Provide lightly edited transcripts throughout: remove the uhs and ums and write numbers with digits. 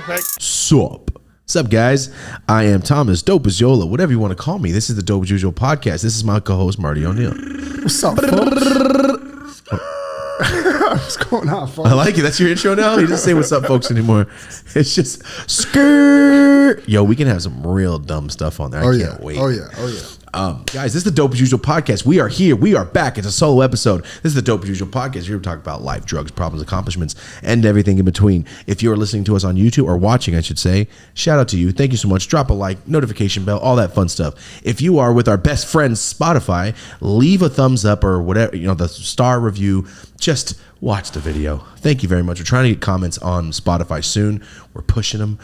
Perfect. Sup? What's up, guys? I am Thomas, Dope as Yola, whatever you want to call me. This is the Dope as Usual podcast. This is my co-host, Marty O'Neill. What's up, folks? What's going on, folks? I like it. That's your intro now? He doesn't say what's up, folks, anymore. It's just skirt. Yo, we can have some real dumb stuff on there. I can't wait. Oh, yeah. Guys, this is the Dope as Usual podcast. We are here. We are back. It's a solo episode. This is the Dope as Usual podcast. Here we talk about life, drugs, problems, accomplishments, and everything in between. If you're listening to us on YouTube or watching, I should say, shout out to you. Thank you so much. Drop a like, notification bell, all that fun stuff. If you are with our best friends, Spotify, leave a thumbs up or whatever, the star review. Just watch the video. Thank you very much. We're trying to get comments on Spotify soon. We're pushing them.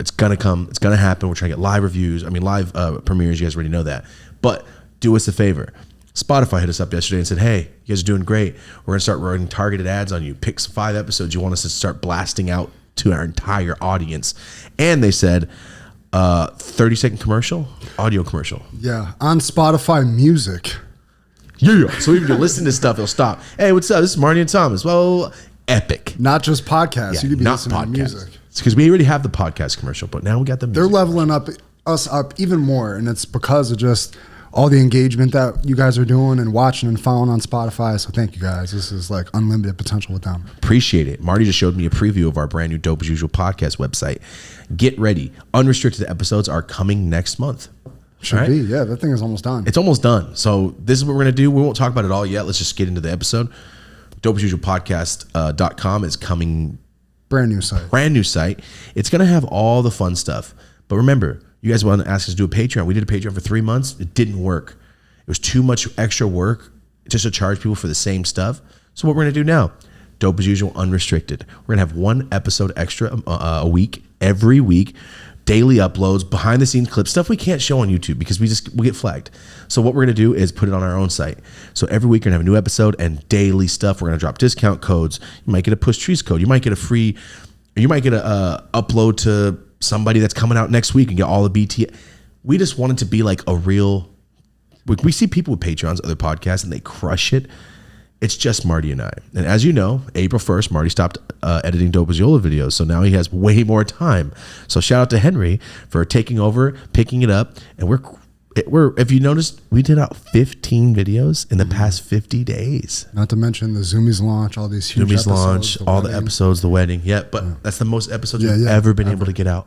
It's going to come. It's going to happen. We're trying to get live reviews. Live premieres. You guys already know that. But do us a favor. Spotify hit us up yesterday and said, hey, you guys are doing great. We're going to start running targeted ads on you. Pick 5 episodes you want us to start blasting out to our entire audience. And they said 30-second commercial, audio commercial. Yeah, on Spotify Music. Yeah. So even if you listen to stuff, it'll stop. Hey, what's up? This is Marty and Thomas. Well, epic. Not just podcasts. Yeah, you could be not listening podcast. to music. It's because we already have the podcast commercial, but now we got the music. They're leveling us up even more, and it's because of just all the engagement that you guys are doing and watching and following on Spotify. So thank you guys. This is like unlimited potential with them. Appreciate it. Marty just showed me a preview of our brand new Dope as Usual podcast website. Get ready. Unrestricted episodes are coming next month. Should be. Yeah, that thing is almost done. It's almost done. So this is what we're going to do. We won't talk about it all yet. Let's just get into the episode. DopeAsUsualPodcast.com is coming. Brand new site. It's going to have all the fun stuff. But remember, you guys want to ask us to do a Patreon. We did a Patreon for 3 months. It didn't work. It was too much extra work just to charge people for the same stuff. So what we're going to do now, Dope as Usual Unrestricted. We're going to have 1 episode extra a week, every week. Daily uploads, behind the scenes clips, stuff we can't show on YouTube because we get flagged. So what we're going to do is put it on our own site. So every week we're going to have a new episode and daily stuff. We're going to drop discount codes. You might get a push trees code. You might get a upload to somebody that's coming out next week and get all the BT. We just want it to be like a real, we see people with Patreons, other podcasts, and they crush it. It's just Marty and I. And as you know, April 1st, Marty stopped editing Dope as Yola videos. So now he has way more time. So shout out to Henry for taking over, picking it up. And we're if you noticed, we did out 15 videos in the past 50 days. Not to mention the Zumiez launch, all these huge episodes. Launch, all the episodes, the wedding. Yeah, but that's the most episodes we've ever been able to get out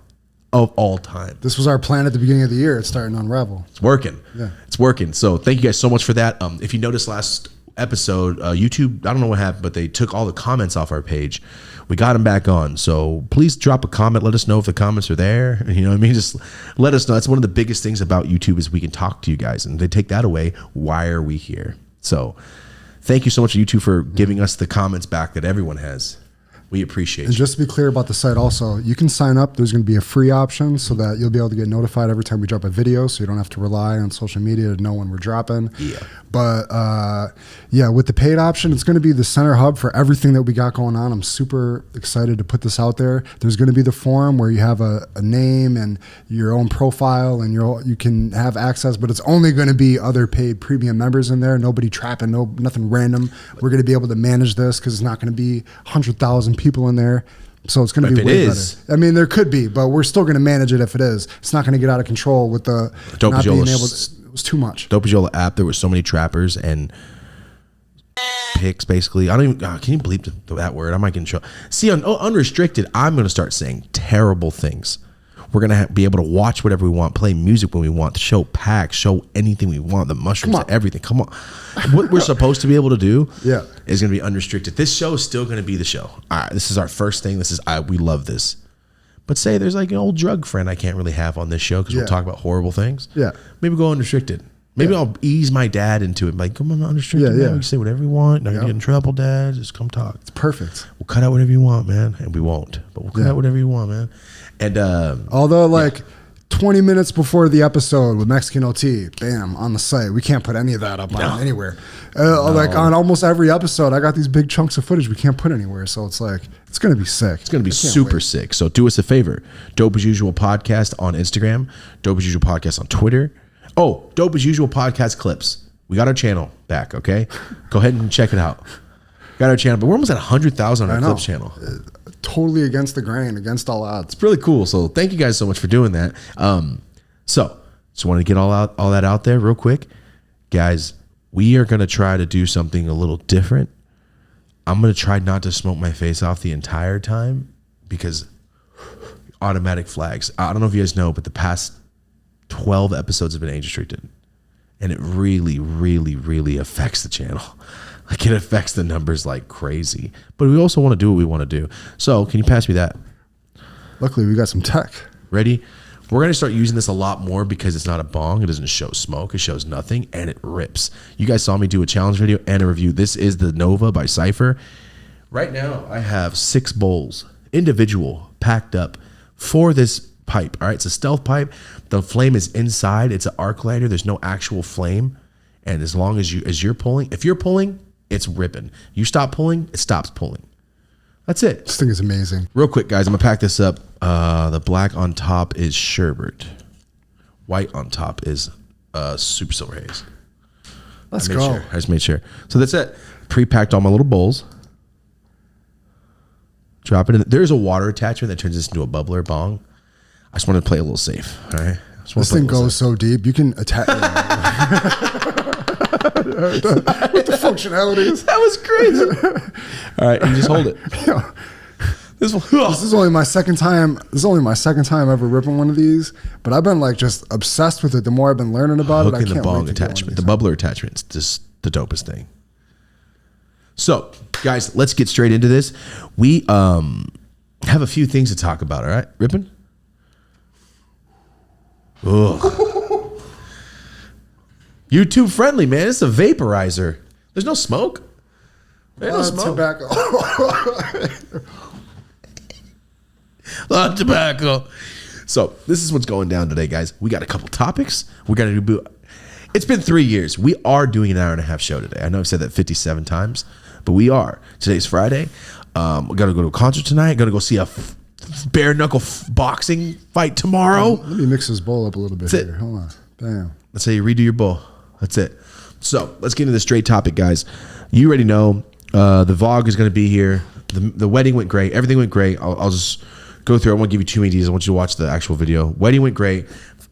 of all time. This was our plan at the beginning of the year. It's starting to unravel. It's working. Yeah. It's working. So thank you guys so much for that. If you noticed last episode, YouTube, I don't know what happened, but they took all the comments off our page. We got them back on. So please drop a comment. Let us know if the comments are there. You know what I mean? Just let us know. That's one of the biggest things about YouTube is we can talk to you guys. And if they take that away, why are we here? So thank you so much to YouTube for giving us the comments back that everyone has. We appreciate it. And just to be clear about the site also, you can sign up. There's going to be a free option so that you'll be able to get notified every time we drop a video, so you don't have to rely on social media to know when we're dropping. Yeah. But with the paid option, it's going to be the center hub for everything that we got going on. I'm super excited to put this out there. There's going to be the forum where you have a name and your own profile and you can have access, but it's only going to be other paid premium members in there. Nobody trapping, nothing random. We're going to be able to manage this because it's not going to be 100,000 people in there. So it's going to be way better. There could be, but we're still going to manage it if it is. It's not going to get out of control with the not being able to. It was too much. Dope as Yola app, there were so many trappers and picks, basically. I don't even, can you bleep that word? I might get in trouble. See, on Unrestricted, I'm going to start saying terrible things. We're going to be able to watch whatever we want, play music when we want, show packs, show anything we want, the mushrooms, everything. Come on. What we're supposed to be able to do is going to be unrestricted. This show is still going to be the show. All right, this is our first thing. We love this. But say there's like an old drug friend I can't really have on this show because we'll talk about horrible things. Yeah. Maybe go unrestricted. Maybe I'll ease my dad into it. Like, come on, unrestricted. Yeah, man. We can say whatever we want. Not gonna get in trouble, Dad. Just come talk. It's perfect. We'll cut out whatever you want, man. And we won't. But we'll cut out whatever you want, man. And although 20 minutes before the episode with Mexican OT, bam, on the site. We can't put any of that up on anywhere. Like on almost every episode, I got these big chunks of footage we can't put anywhere. So it's like, it's going to be sick. It's going to be super sick. So do us a favor. Dope as Usual Podcast on Instagram. Dope as Usual Podcast on Twitter. Oh, Dope as Usual Podcast clips. We got our channel back, okay? Go ahead and check it out. Got our channel, but we're almost at 100,000 on our clips channel. totally against the grain, against all odds. It's really cool. So thank you guys so much for doing that. So just want to get all that out there real quick. Guys, we are going to try to do something a little different. I'm going to try not to smoke my face off the entire time because automatic flags. I don't know if you guys know, but the past 12 episodes have been age restricted. And it really, really, really affects the channel. Like it affects the numbers like crazy. But we also want to do what we want to do. So can you pass me that? Luckily, we got some tech. Ready? We're going to start using this a lot more because it's not a bong. It doesn't show smoke. It shows nothing, and it rips. You guys saw me do a challenge video and a review. This is the Nova by Cypher. Right now, I have 6 bowls, individual, packed up for this pipe. All right, it's a stealth pipe. The flame is inside. It's an arc lighter. There's no actual flame. And as long as you're pulling, if you're pulling, it's ripping. You stop pulling, it stops pulling. That's it. This thing is amazing. Real quick, guys, I'm going to pack this up. The black on top is sherbet. White on top is super silver haze. Let's go. I just made sure. So that's it. Pre-packed all my little bowls. Drop it in. There's a water attachment that turns this into a bubbler bong. I just want to play a little safe. All right. This thing goes so deep. You can attach. What the functionalities? That was crazy. All right, you just hold it. Yeah. This is only my second time. This is only my second time ever ripping one of these. But I've been like just obsessed with it. The more I've been learning about it, I can't the bong wait to attachment, the bubbler attachment. It's just the dopest thing. So, guys, let's get straight into this. We have a few things to talk about. All right, ripping. Ugh. YouTube friendly, man. It's a vaporizer. There's no smoke. There's no smoke. Tobacco. Tobacco. So this is what's going down today, guys. We got a couple topics. We got to do. It's been 3 years. We are doing an hour and a half show today. I know I've said that 57 times, but we are. Today's Friday. We got to go to a concert tonight. Got to go see a bare knuckle boxing fight tomorrow. Let me mix this bowl up a little bit here. Hold on. Damn. Let's say you redo your bowl. That's it. So let's get into the straight topic, guys. You already know the vlog is going to be here. The wedding went great. Everything went great. I'll just go through. I won't give you too many details. I want you to watch the actual video. Wedding went great.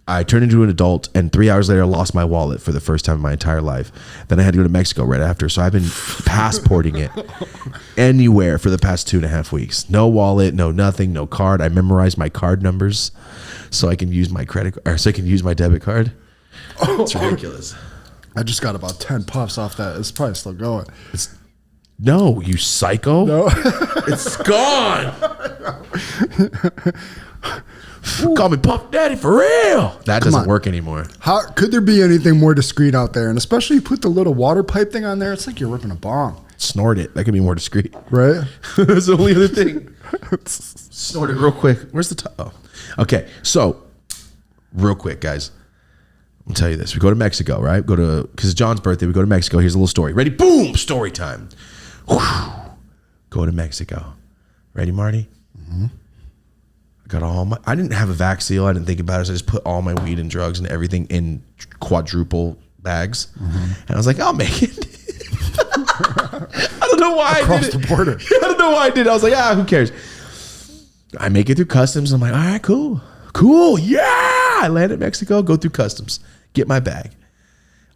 I turned into an adult, and 3 hours later, I lost my wallet for the first time in my entire life. Then I had to go to Mexico right after. So I've been passporting it anywhere for the past 2.5 weeks. No wallet, no nothing, no card. I memorized my card numbers so I can use my so I can use my debit card. It's ridiculous. I just got about 10 puffs off that. It's probably still going. No, you psycho. No. It's gone. Call me Puff Daddy for real. That doesn't work anymore. How could there be anything more discreet out there? And especially you put the little water pipe thing on there. It's like you're ripping a bong. Snort it. That could be more discreet. Right? That's the only other thing. Snort it real quick. Where's the top? Oh. Okay. So, real quick, guys. I'll tell you this. We go to Mexico, right? Because it's John's birthday. We go to Mexico. Here's a little story. Ready? Boom! Story time. Whew. Go to Mexico. Ready, Marty? Mm-hmm. I didn't have a vac seal. I didn't think about it. So I just put all my weed and drugs and everything in quadruple bags. Mm-hmm. And I was like, I'll make it. I don't know why I did it. Across the border. I don't know why I did it. I was like, who cares? I make it through customs. I'm like, all right, cool. Cool. Yeah. I land at Mexico, go through customs, get my bag.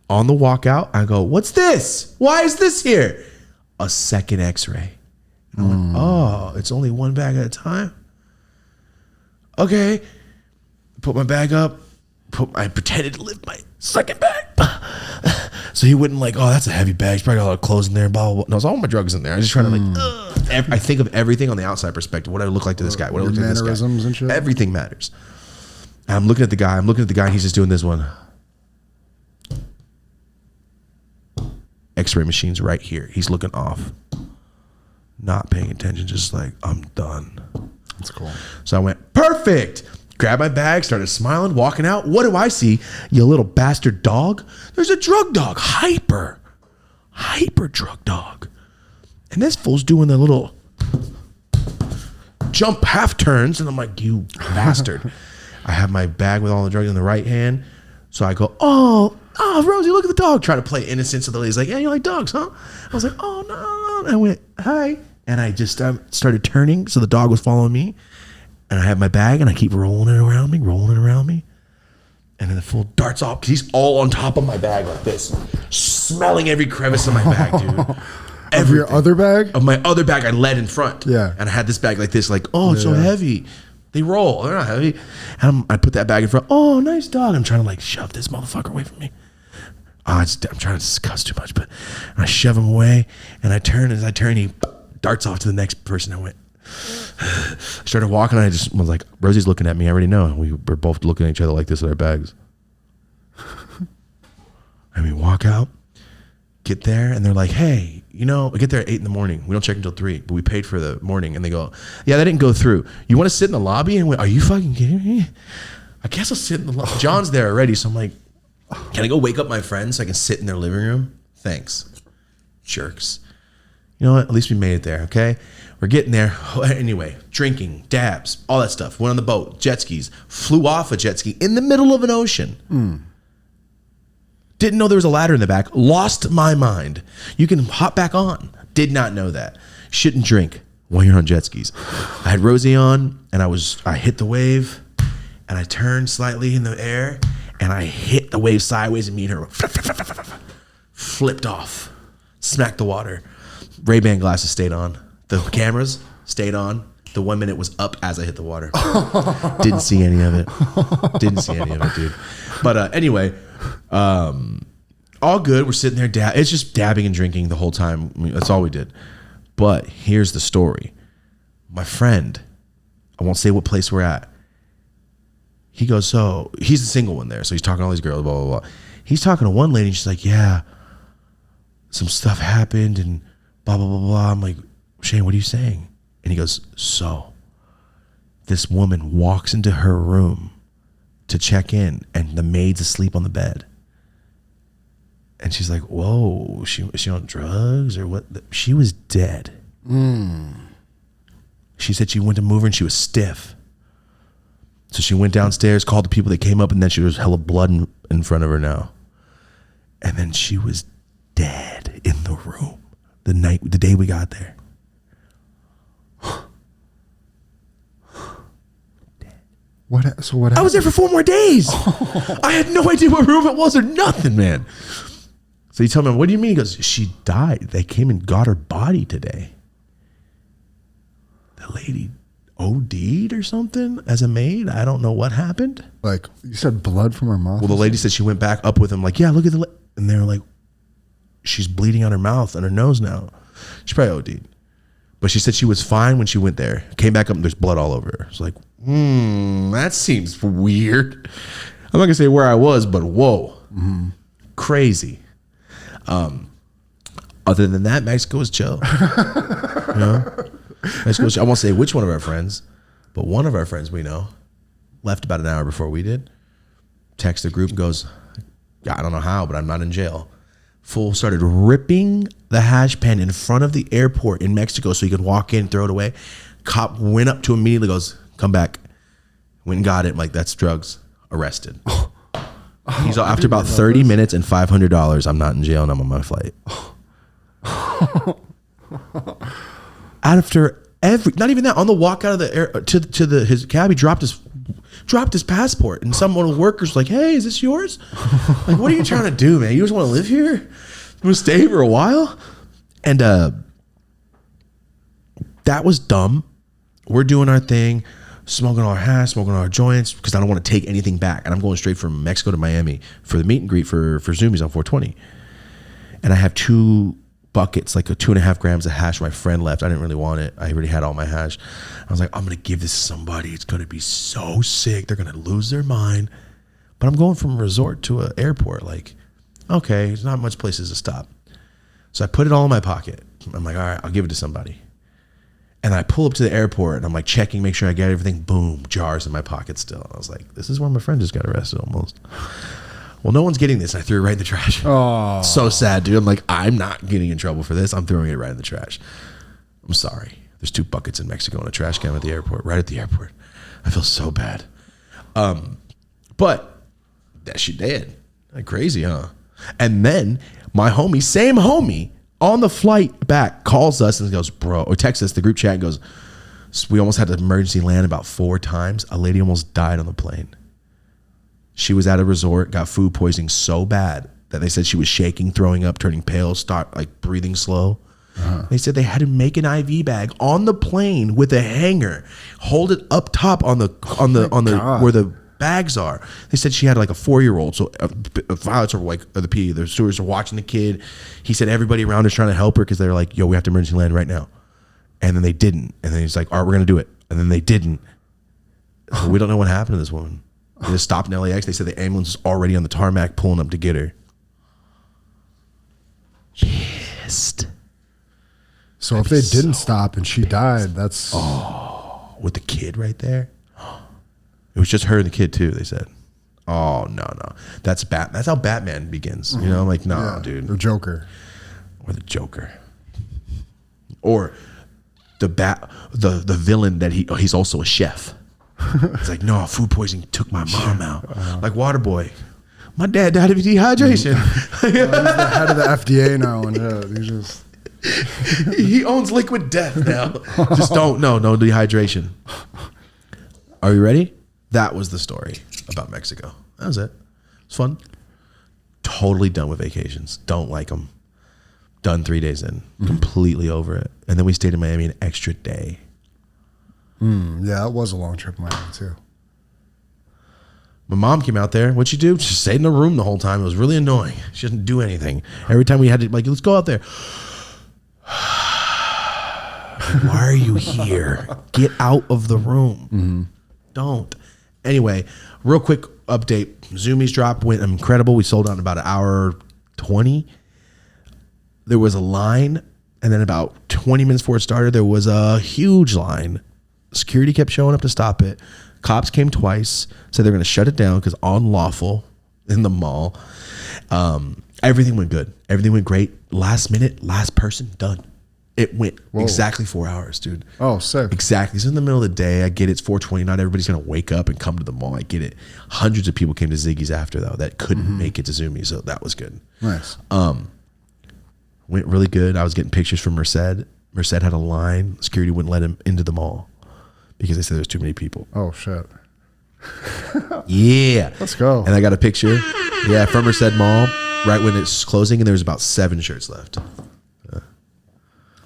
On the walkout, I go, what's this? Why is this here? A second x-ray. And I'm like, oh, it's only one bag at a time? Okay. Put my bag up. I pretended to lift my second bag. So he wouldn't like, oh, that's a heavy bag. He's probably got a lot of clothes in there. Blah, blah, blah. No, it's all my drugs in there. I was just trying to I think of everything on the outside perspective. What I look like to this guy. What I look like to this guy. Mannerisms and shit. Everything matters. I'm looking at the guy. And he's just doing this one. X-ray machine's right here. He's looking off. Not paying attention. Just like, I'm done. That's cool. So I went, perfect. Grabbed my bag, started smiling, walking out. What do I see? You little bastard dog. There's a drug dog. Hyper drug dog. And this fool's doing the little jump half turns. And I'm like, you bastard. I have my bag with all the drugs in the right hand. So I go, oh, Rosie, look at the dog. Trying to play innocent. So the lady's like, yeah, you like dogs, huh? I was like, oh, no. And I went, hi. And I just started turning, so the dog was following me. And I have my bag, and I keep rolling it around me. And then the fool darts off, because he's all on top of my bag like this, smelling every crevice of my bag, dude. Of your other bag? Of my other bag I led in front. Yeah. And I had this bag like this, like, oh, it's so heavy. They roll. They're not heavy. And I put that bag in front. Oh, nice dog. I'm trying to like shove this motherfucker away from me. I'm trying to cuss too much, but I shove him away, and I turn. As I turn, he darts off to the next person. I went. I started walking, and I just was like, Rosie's looking at me. I already know. We were both looking at each other like this with our bags. And we walk out, get there, and they're like, hey, we get there at 8 a.m. We don't check until 3, but we paid for the morning. And they go, yeah, that didn't go through. You want to sit in the lobby? And I went, are you fucking kidding me? I guess I'll sit in the lobby. John's there already, so I'm like, can I go wake up my friends so I can sit in their living room? Thanks. Jerks. You know what? At least we made it there, okay? We're getting there. Anyway, drinking, dabs, all that stuff. Went on the boat, jet skis, flew off a jet ski in the middle of an ocean. Didn't know there was a ladder in the back. Lost my mind. You can hop back on. Did not know that. Shouldn't drink while you're on jet skis. I had Rosie on, and I hit the wave, and I turned slightly in the air, and I hit the wave sideways, and me and her flipped off, smacked the water. Ray-Ban glasses stayed on. The cameras stayed on. The 1 minute was up as I hit the water. Didn't see any of it. Dude. But anyway, all good. We're sitting there. It's just dabbing and drinking the whole time. I mean, that's all we did. But here's the story. My friend, I won't say what place we're at. He goes, so he's the single one there. So he's talking to all these girls, blah, blah, blah. He's talking to one lady, and she's like, yeah, some stuff happened and blah, blah, blah, blah. I'm like, Shane, what are you saying? And he goes, so this woman walks into her room to check in, and the maid's asleep on the bed. And she's like, whoa, is she on drugs or what? She was dead. She said she went to move her, and she was stiff. So she went downstairs, called the people that came up, and then she was hella blood in front of her now. And then she was dead in the room the day we got there. What happened? I was there for 4 more days. I had no idea what room it was or nothing, man. So he told me, what do you mean? He goes, she died. They came and got her body today. The lady OD'd or something as a maid. I don't know what happened. Like, you said blood from her mouth? Well, the lady said she went back up with him like, yeah, look at and they were like, she's bleeding on her mouth and her nose now. She probably OD'd. But she said she was fine when she went there. Came back up and there's blood all over her. It's like, that seems weird. I'm not going to say where I was, but whoa. Crazy. Other than that, Mexico was chill. I won't say which one of our friends, but one of our friends we know left about an hour before we did. Texts the group and goes, yeah, I don't know how, but I'm not in jail. Fool started ripping the hash pen in front of the airport in Mexico so he could walk in, throw it away. Cop went up to him immediately, goes, come back. Went and got it. I'm like, that's drugs. Arrested. He's after about 30 minutes and $500. I'm not in jail and I'm on my flight. After not even that, on the walk out of the air to his cab, he dropped his passport, and some one of the workers was like, hey, is this yours? Like, what are you trying to do, man? You just want to live here? You want to stay for a while? And that was dumb. We're doing our thing, smoking our hash, smoking our joints, because I don't want to take anything back. And I'm going straight from Mexico to Miami for the meet and greet for Zumiez on 420. And I have 2 buckets, like 2.5 grams of hash my friend left. I didn't really want it. I already had all my hash. I was like, I'm going to give this to somebody. It's going to be so sick. They're going to lose their mind. But I'm going from a resort to an airport. Like, okay, there's not much places to stop. So I put it all in my pocket. I'm like, all right, I'll give it to somebody. And I pull up to the airport and I'm like checking, make sure I get everything. Boom, jars in my pocket still. I was like, this is where my friend just got arrested almost. Well, no one's getting this. I threw it right in the trash. Oh, so sad, dude. I'm like, I'm not getting in trouble for this. I'm throwing it right in the trash. I'm sorry. There's 2 buckets in Mexico and a trash can at the airport, right at the airport. I feel so bad. But that she did. Like crazy, huh? And then my homie, same homie, On the flight back, calls us and goes, bro, or texts us the group chat and goes, we almost had to emergency land about 4 times. A lady almost died on the plane. She was at a resort, got food poisoning so bad that they said she was shaking, throwing up, turning pale, start like breathing slow. They said they had to make an IV bag on the plane with a hanger, hold it up top on the where the bags are. They said she had like a 4-year-old. So pilots are like, or the stewards are watching the kid. He said everybody around is trying to help her because they're like, yo, we have to emergency land right now. And then they didn't. And then he's like, all right, we're going to do it. And then they didn't. So we don't know what happened to this woman. They just stopped in LAX. They said the ambulance was already on the tarmac pulling up to get her. Pissed. So if they didn't stop and she died, that's... Oh, with the kid right there? It was just her and the kid too, they said. Oh, no. That's how Batman begins. You know, I'm like, no, dude. The Joker. Or the Joker. Or the villain that he's also a chef. He's like, no, food poisoning took my mom out. Like Waterboy. My dad died of dehydration. He's the head of the FDA now. And he's just... He owns Liquid Death now. Just no dehydration. Are you ready? That was the story about Mexico. That was it. It's fun. Totally done with vacations. Don't like them. Done 3 days in. Completely over it. And then we stayed in Miami an extra day. Yeah, that was a long trip in Miami too. My mom came out there. What'd she do? She stayed in the room the whole time. It was really annoying. She didn't do anything. Every time we had to, like, let's go out there. Why are you here? Get out of the room. Don't. Anyway, real quick update. Zumiez drop went incredible. We sold out in about an hour 20. There was a line, and then about 20 minutes before it started, there was a huge line. Security kept showing up to stop it. Cops came twice, said they're going to shut it down because unlawful in the mall. Everything went good. Everything went great. Last minute, last person, done. It went exactly 4 hours, dude. Oh, sick. Exactly. It's in the middle of the day. I get it. It's 4:20. Not everybody's going to wake up and come to the mall. I get it. Hundreds of people came to Ziggy's after, though, that couldn't make it to Zumiez, so that was good. Nice. Went really good. I was getting pictures from Merced. Merced had a line. Security wouldn't let him into the mall because they said there's too many people. Oh, shit. Yeah. Let's go. And I got a picture. Yeah, from Merced Mall, right when it's closing, and there was about 7 shirts left.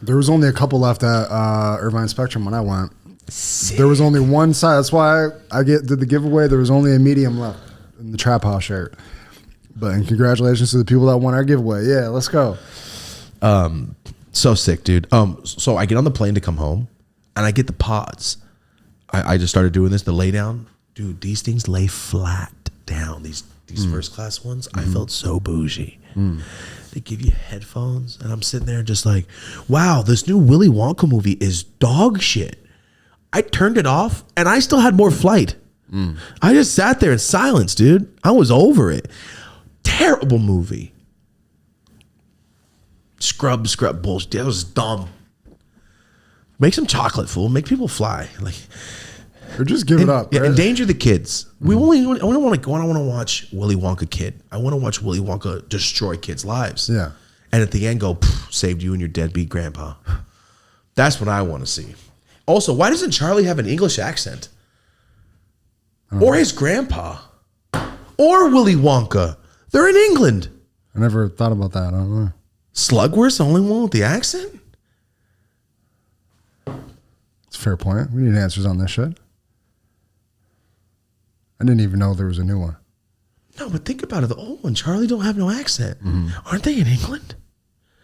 There was only a couple left at Irvine Spectrum when I went. There was only one size. That's why I did the giveaway. There was only a medium left in the Trap House shirt. But and congratulations to the people that won our giveaway. Yeah, let's go. So sick, dude. So I get on the plane to come home, and I get the pods. I just started doing this, the lay down. Dude, these things lay flat down. These first class ones. I felt so bougie. They give you headphones, and I'm sitting there just like, wow, this new Willy Wonka movie is dog shit. I turned it off, and I still had more flight. I just sat there in silence, dude. I was over it. Terrible movie. Scrub bullshit. That was dumb. Make some chocolate, fool. Make people fly. Like, or just give it up. Yeah, right? endanger the kids. I don't want to watch Willy Wonka kid. I want to watch Willy Wonka destroy kids' lives. Yeah. And at the end go, saved you and your deadbeat grandpa. That's what I want to see. Also, why doesn't Charlie have an English accent? Or his grandpa? Or Willy Wonka? They're in England. I never thought about that. I don't know. Slugworth's the only one with the accent? It's a fair point. We need answers on this shit. I didn't even know there was a new one. No, but think about it. The old one, Charlie don't have no accent. Aren't they in England?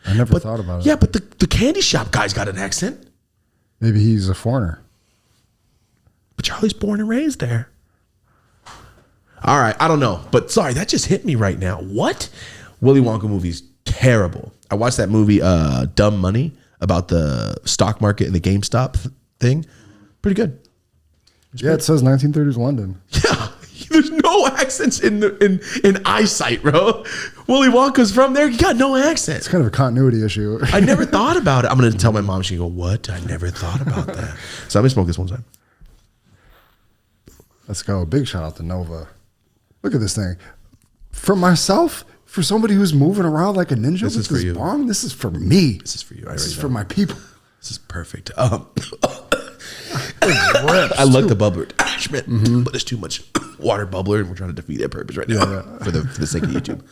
I never thought about it. Yeah, but the candy shop guy's got an accent. Maybe he's a foreigner. But Charlie's born and raised there. All right, I don't know. But sorry, that just hit me right now. What? Willy Wonka movie's terrible. I watched that movie, Dumb Money, about the stock market and the GameStop thing. Pretty good. It says 1930s London. Yeah, there's no accents in eyesight, bro. Willy Wonka's from there. He got no accent. It's kind of a continuity issue. I never thought about it. I'm going to tell my mom. She go, what? I never thought about that. So let me smoke this one time. Let's go. Big shout out to Nova. Look at this thing. For myself, For somebody who's moving around like a ninja This with is for this you. bong, this is for me. This is for you. This is for my people. This is perfect. I like the bubbler attachment, but there's too much water bubbler, and we're trying to defeat that purpose right now for the sake of YouTube.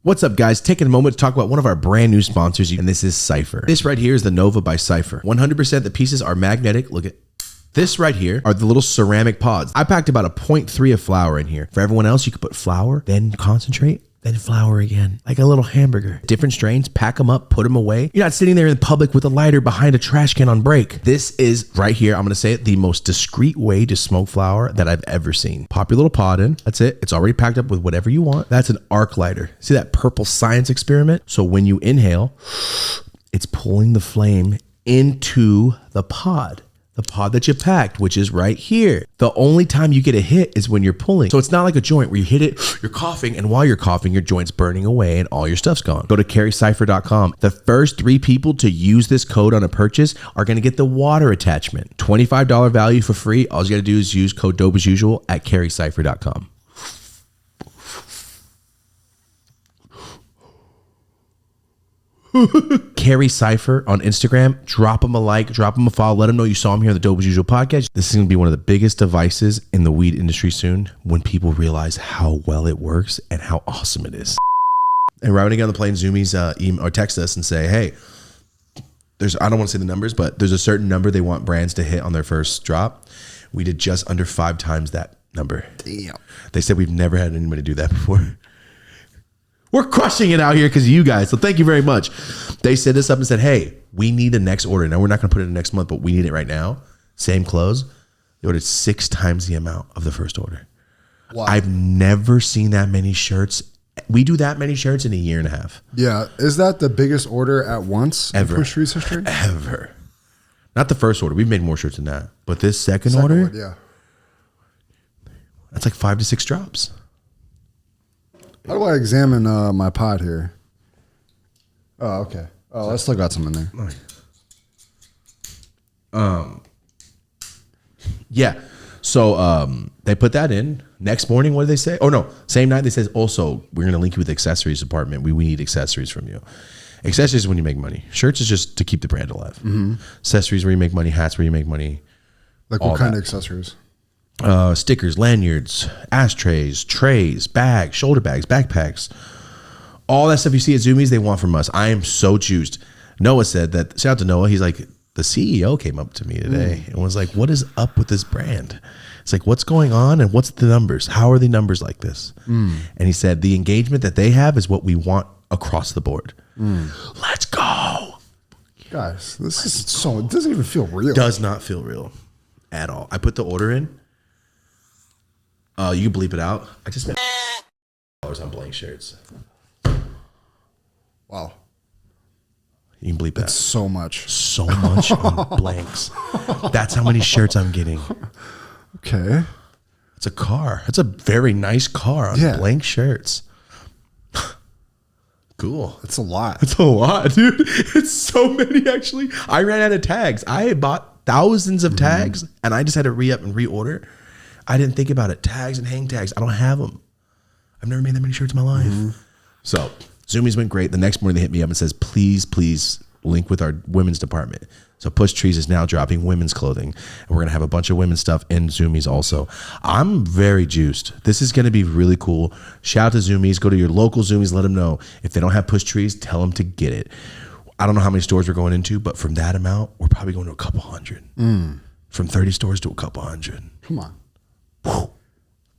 What's up, guys? Taking a moment to talk about one of our brand new sponsors, and this is Cypher. This right here is the Nova by Cypher. 100% the pieces are magnetic. Look at this right here are the little ceramic pods. I packed about a 0.3 of flour in here. For everyone else, you could put flour, then concentrate, then flour again, like a little hamburger. Different strains, pack them up, put them away. You're not sitting there in public with a lighter behind a trash can on break. This is right here, I'm gonna say it, the most discreet way to smoke flour that I've ever seen. Pop your little pod in, that's it. It's already packed up with whatever you want. That's an arc lighter. See that purple science experiment? So when you inhale, it's pulling the flame into the pod that you packed, which is right here. The only time you get a hit is when you're pulling. So it's not like a joint where you hit it, you're coughing, and while you're coughing, your joint's burning away and all your stuff's gone. Go to carrycypher.com. The first 3 people to use this code on a purchase are going to get the water attachment. $25 value for free. All you got to do is use code dope as usual at carrycypher.com. Carry Cypher on Instagram. Drop them a like, drop them a follow, let them know you saw them here on the Dope as Usual podcast. This is going to be one of the biggest devices in the weed industry soon when people realize how well it works and how awesome it is. And right when I get on the plane, Zumiez email or text us and say, hey, I don't want to say the numbers, but there's a certain number they want brands to hit on their first drop. We did just under 5 times that number. Damn. They said we've never had anybody do that before. We're crushing it out here because of you guys. So thank you very much. They set us up and said, hey, we need the next order. Now, we're not going to put it in next month, but we need it right now. Same clothes. They ordered 6 times the amount of the first order. Wow. I've never seen that many shirts. We do that many shirts in a year and a half. Yeah. Is that the biggest order at once ever? In Push Trees history? Ever. Not the first order. We've made more shirts than that. But this second order, yeah. That's like 5 to 6 drops. How do I examine my pod here? Oh, okay. Oh, I still got some in there. Yeah. So they put that in. Next morning, what did they say? Oh no, same night they said also we're gonna link you with the accessories department. We need accessories from you. Accessories is when you make money. Shirts is just to keep the brand alive. Mm-hmm. Accessories where you make money. Hats where you make money. Like what kind of accessories? Stickers, lanyards, ashtrays, trays, bags, shoulder bags, backpacks, all that stuff you see at Zumiez, they want from us. I am so juiced. Noah said that, shout out to Noah. He's like, the CEO came up to me today and was like, what is up with this brand? It's like, what's going on and what's the numbers? How are the numbers like this? And he said, the engagement that they have is what we want across the board. Let's go. Guys, this is so, it doesn't even feel real. Does not feel real at all. I put the order in. You can bleep it out. I just spent $1 on blank shirts. Wow. You can bleep that. That's so much. So much on blanks. That's how many shirts I'm getting. Okay. It's a car. It's a very nice car on blank shirts. Cool. It's a lot. It's a lot, dude. It's so many, actually. I ran out of tags. I had bought thousands of tags, and I just had to re-up and reorder. I didn't think about it. Tags and hang tags. I don't have them. I've never made that many shirts in my life. So Zumiez went great. The next morning they hit me up and says, please link with our women's department. So Push Trees is now dropping women's clothing. And we're going to have a bunch of women's stuff in Zumiez also. I'm very juiced. This is going to be really cool. Shout out to Zumiez. Go to your local Zumiez. Let them know. If they don't have Push Trees, tell them to get it. I don't know how many stores we're going into, but from that amount, we're probably going to a couple hundred. From 30 stores to a couple hundred. Come on.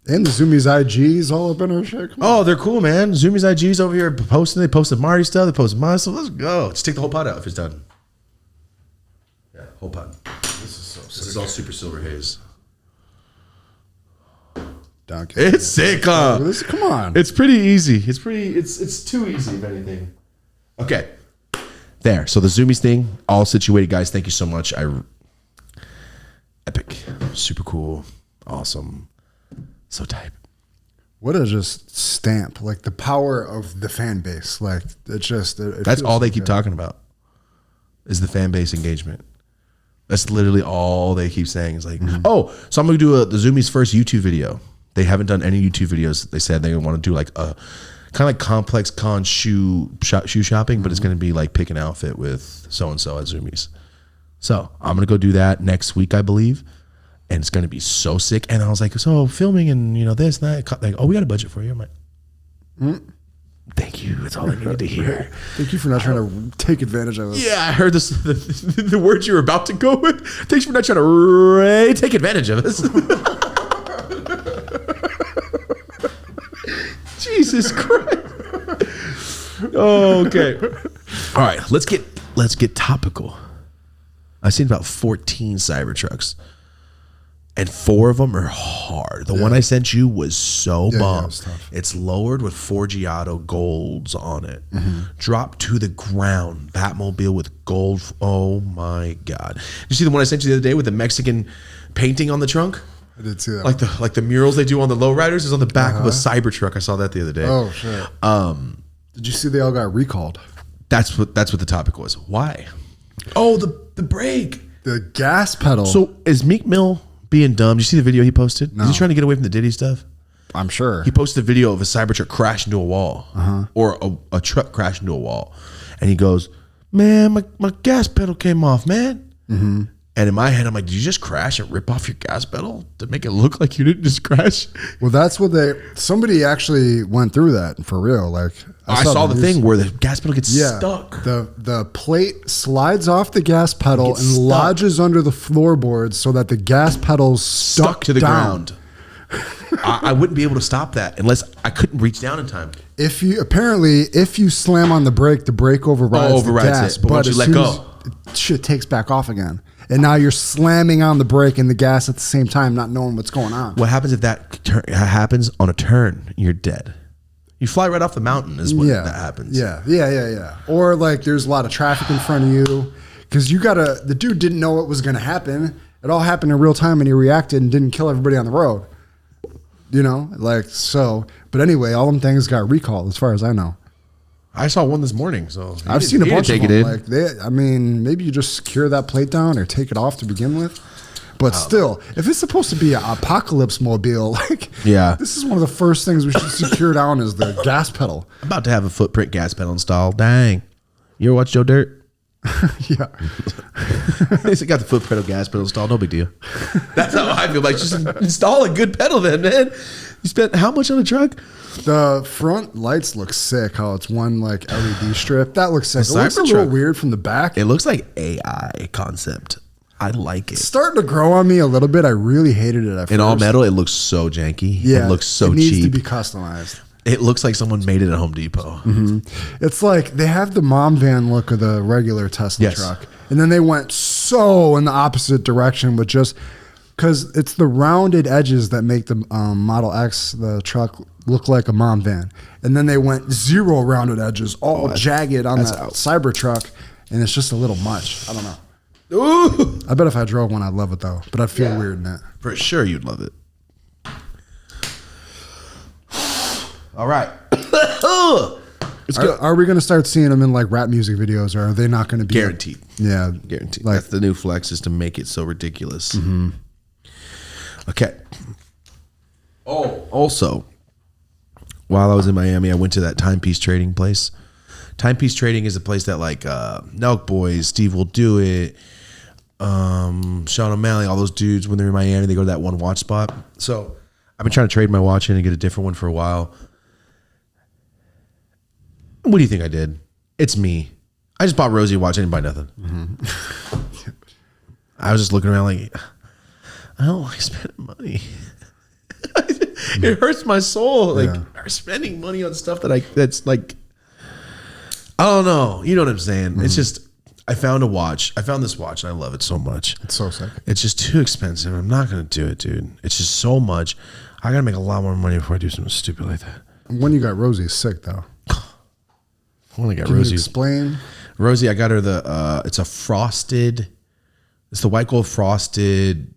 And the Zumiez IGs all up in our shit. Oh, they're cool, man. Zumiez IGs over here posting. They posted Marty stuff. They posted my stuff. Let's go. Just take the whole pot out if it's done. Yeah, whole pot. This is all super silver haze. It's sick, huh? Come on. It's pretty easy. It's too easy, if anything. Okay. There. So the Zumiez thing, all situated, guys. Thank you so much. Epic. Super cool. Awesome. So type. What a just stamp. Like the power of the fan base. Like it's just. That's all they keep talking about is the fan base engagement. That's literally all they keep saying is like, oh, so I'm going to do the Zumiez first YouTube video. They haven't done any YouTube videos. They said they want to do like a kind of like complex con shoe shopping, but it's going to be like pick an outfit with so-and-so at Zumiez. So I'm going to go do that next week, I believe. And it's going to be so sick. And I was like, so filming and this and that. Like, oh, we got a budget for you. I'm like, thank you. That's all I needed to hear. Thank you for not trying to take advantage of us. Yeah, I heard this. The words you were about to go with. Thanks for not trying to take advantage of us. Jesus Christ. Oh, okay. All right, let's get topical. I've seen about 14 Cybertrucks. And 4 of them are hard. The one I sent you was so bomb. It was it's lowered with Forgiato golds on it. Dropped to the ground. Batmobile with gold. Oh my God. You see the one I sent you the other day with the Mexican painting on the trunk? I did see that. Like the murals they do on the lowriders is on the back of a Cybertruck. I saw that the other day. Oh shit. Did you see they all got recalled? That's what the topic was. Why? Oh, the brake. The gas pedal. So is Meek Mill being dumb? Did you see the video he posted? No. Is he trying to get away from the Diddy stuff? I'm sure. He posted a video of a Cybertruck crash into a wall, or a truck crash into a wall, and he goes, "Man, my gas pedal came off, man." And in my head, I'm like, "Did you just crash and rip off your gas pedal to make it look like you didn't just crash?" Well, that's what somebody actually went through that for real. Like I saw the thing where the gas pedal gets stuck. The plate slides off the gas pedal and stuck. lodges under the floorboards so that the gas pedal's stuck to the down. ground. I wouldn't be able to stop that unless I couldn't reach down in time. If you slam on the brake overrides the gas, it. But once you let go, shit takes back off again. And now you're slamming on the brake and the gas at the same time, not knowing what's going on. What happens if that happens on a turn? You're dead. You fly right off the mountain is when that happens. Yeah. Or like there's a lot of traffic in front of you because the dude didn't know what was going to happen. It all happened in real time and he reacted and didn't kill everybody on the road. But anyway, all them things got recalled as far as I know. I saw one this morning, so I've seen a bunch of them. Like maybe you just secure that plate down or take it off to begin with. But still, if it's supposed to be an apocalypse mobile, this is one of the first things we should secure down is the gas pedal. I'm about to have a footprint gas pedal installed. Dang. You ever watch Joe Dirt? Yeah. He's got the foot pedal gas pedal installed. No big deal. That's how I feel. Like, just install a good pedal then, man. You spent how much on the truck? The front lights look sick. How it's one like LED strip. That looks sick. It looks a little weird from the back. It looks like AI concept. I like it. It's starting to grow on me a little bit. I really hated it at first. In all metal, it looks so janky. Yeah, it looks so cheap. It needs to be customized. It looks like someone made it at Home Depot. It's like they have the mom van look of the regular Tesla truck. And then they went so in the opposite direction with just because it's the rounded edges that make the Model X, the truck, look like a mom van. And then they went 0 rounded edges, all jagged on that Cybertruck. And it's just a little much. I don't know. Ooh. I bet if I drove one, I'd love it though. But I'd feel weird in it. For sure you'd love it. All right. Are we going to start seeing them in like rap music videos, or are they not going to be guaranteed? Yeah, guaranteed. That's the new flex, is to make it so ridiculous. Okay. Oh, also, while I was in Miami, I went to that timepiece trading place. Timepiece trading is a place that like Nelk Boys, Steve Will Do It, Sean O'Malley, all those dudes, when they're in Miami, they go to that one watch spot. So I've been trying to trade my watch in and get a different one for a while. What do you think I did? It's me. I just bought Rosie a watch. I didn't buy nothing. I was just looking around like, I don't like spending money. It hurts my soul. Like, spending money on stuff that's like, I don't know. You know what I'm saying? It's just, I found a watch. I found this watch and I love it so much. It's so sick. It's just too expensive. I'm not going to do it, dude. It's just so much. I got to make a lot more money before I do something stupid like that. When you got Rosie is sick though. When I got Can Rosie. you explain? Rosie, I got her it's a frosted, it's the white gold frosted,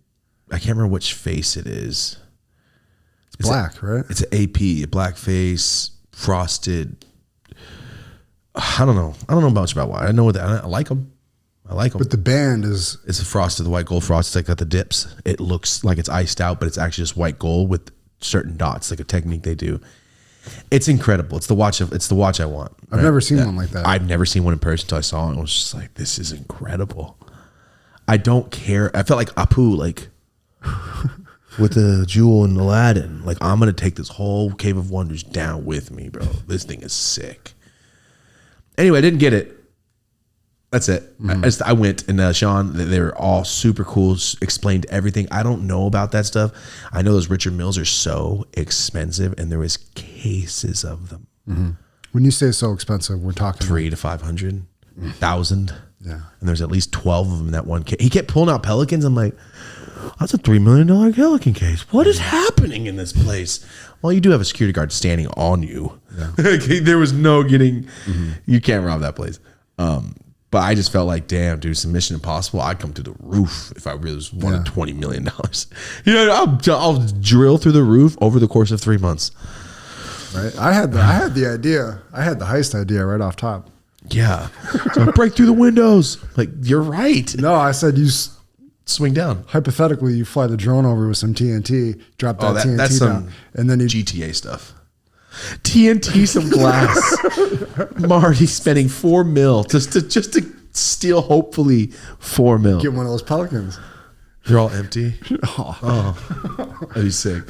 I can't remember which face it is. It's black, right? It's an AP, a black face, frosted. I don't know much about why. I know that I like them. But the band it's a frosted, the white gold frosted. It's like got the dips. It looks like it's iced out, but it's actually just white gold with certain dots, like a technique they do. It's incredible. It's the watch I want. I've never seen one like that. I've never seen one in person until I saw it. And I was just like, this is incredible. I don't care. I felt like Apu, like with the jewel and Aladdin. Like, I'm gonna take this whole Cave of Wonders down with me, bro. This thing is sick. Anyway, I didn't get it. That's it. Mm-hmm. I went, and Sean, they were all super cool, explained everything. I don't know about that stuff. I know those Richard Milles are so expensive, and there was cases of them. Mm-hmm. When you say so expensive, we're talking 300 to 500,000. Yeah. And there's at least 12 of them in that one case. He kept pulling out pelicans. I'm like, that's a $3 million pelican case. What is happening in this place? Well, you do have a security guard standing on you. Yeah. There was no getting, you can't rob that place. But I just felt like, damn, dude, some Mission Impossible. I'd come to the roof if I really wanted $20 million. You know, I'll drill through the roof over the course of 3 months. Right. I had the idea. I had the heist idea right off top. Yeah. So break through the windows. Like, you're right. No, I said you swing down. Hypothetically, you fly the drone over with some TNT, drop that TNT that's down, and then you GTA stuff. TNT, some glass. Marty spending $4 million just to steal, hopefully, $4 million. Get one of those pelicans. They're all empty. Oh, that'd be sick.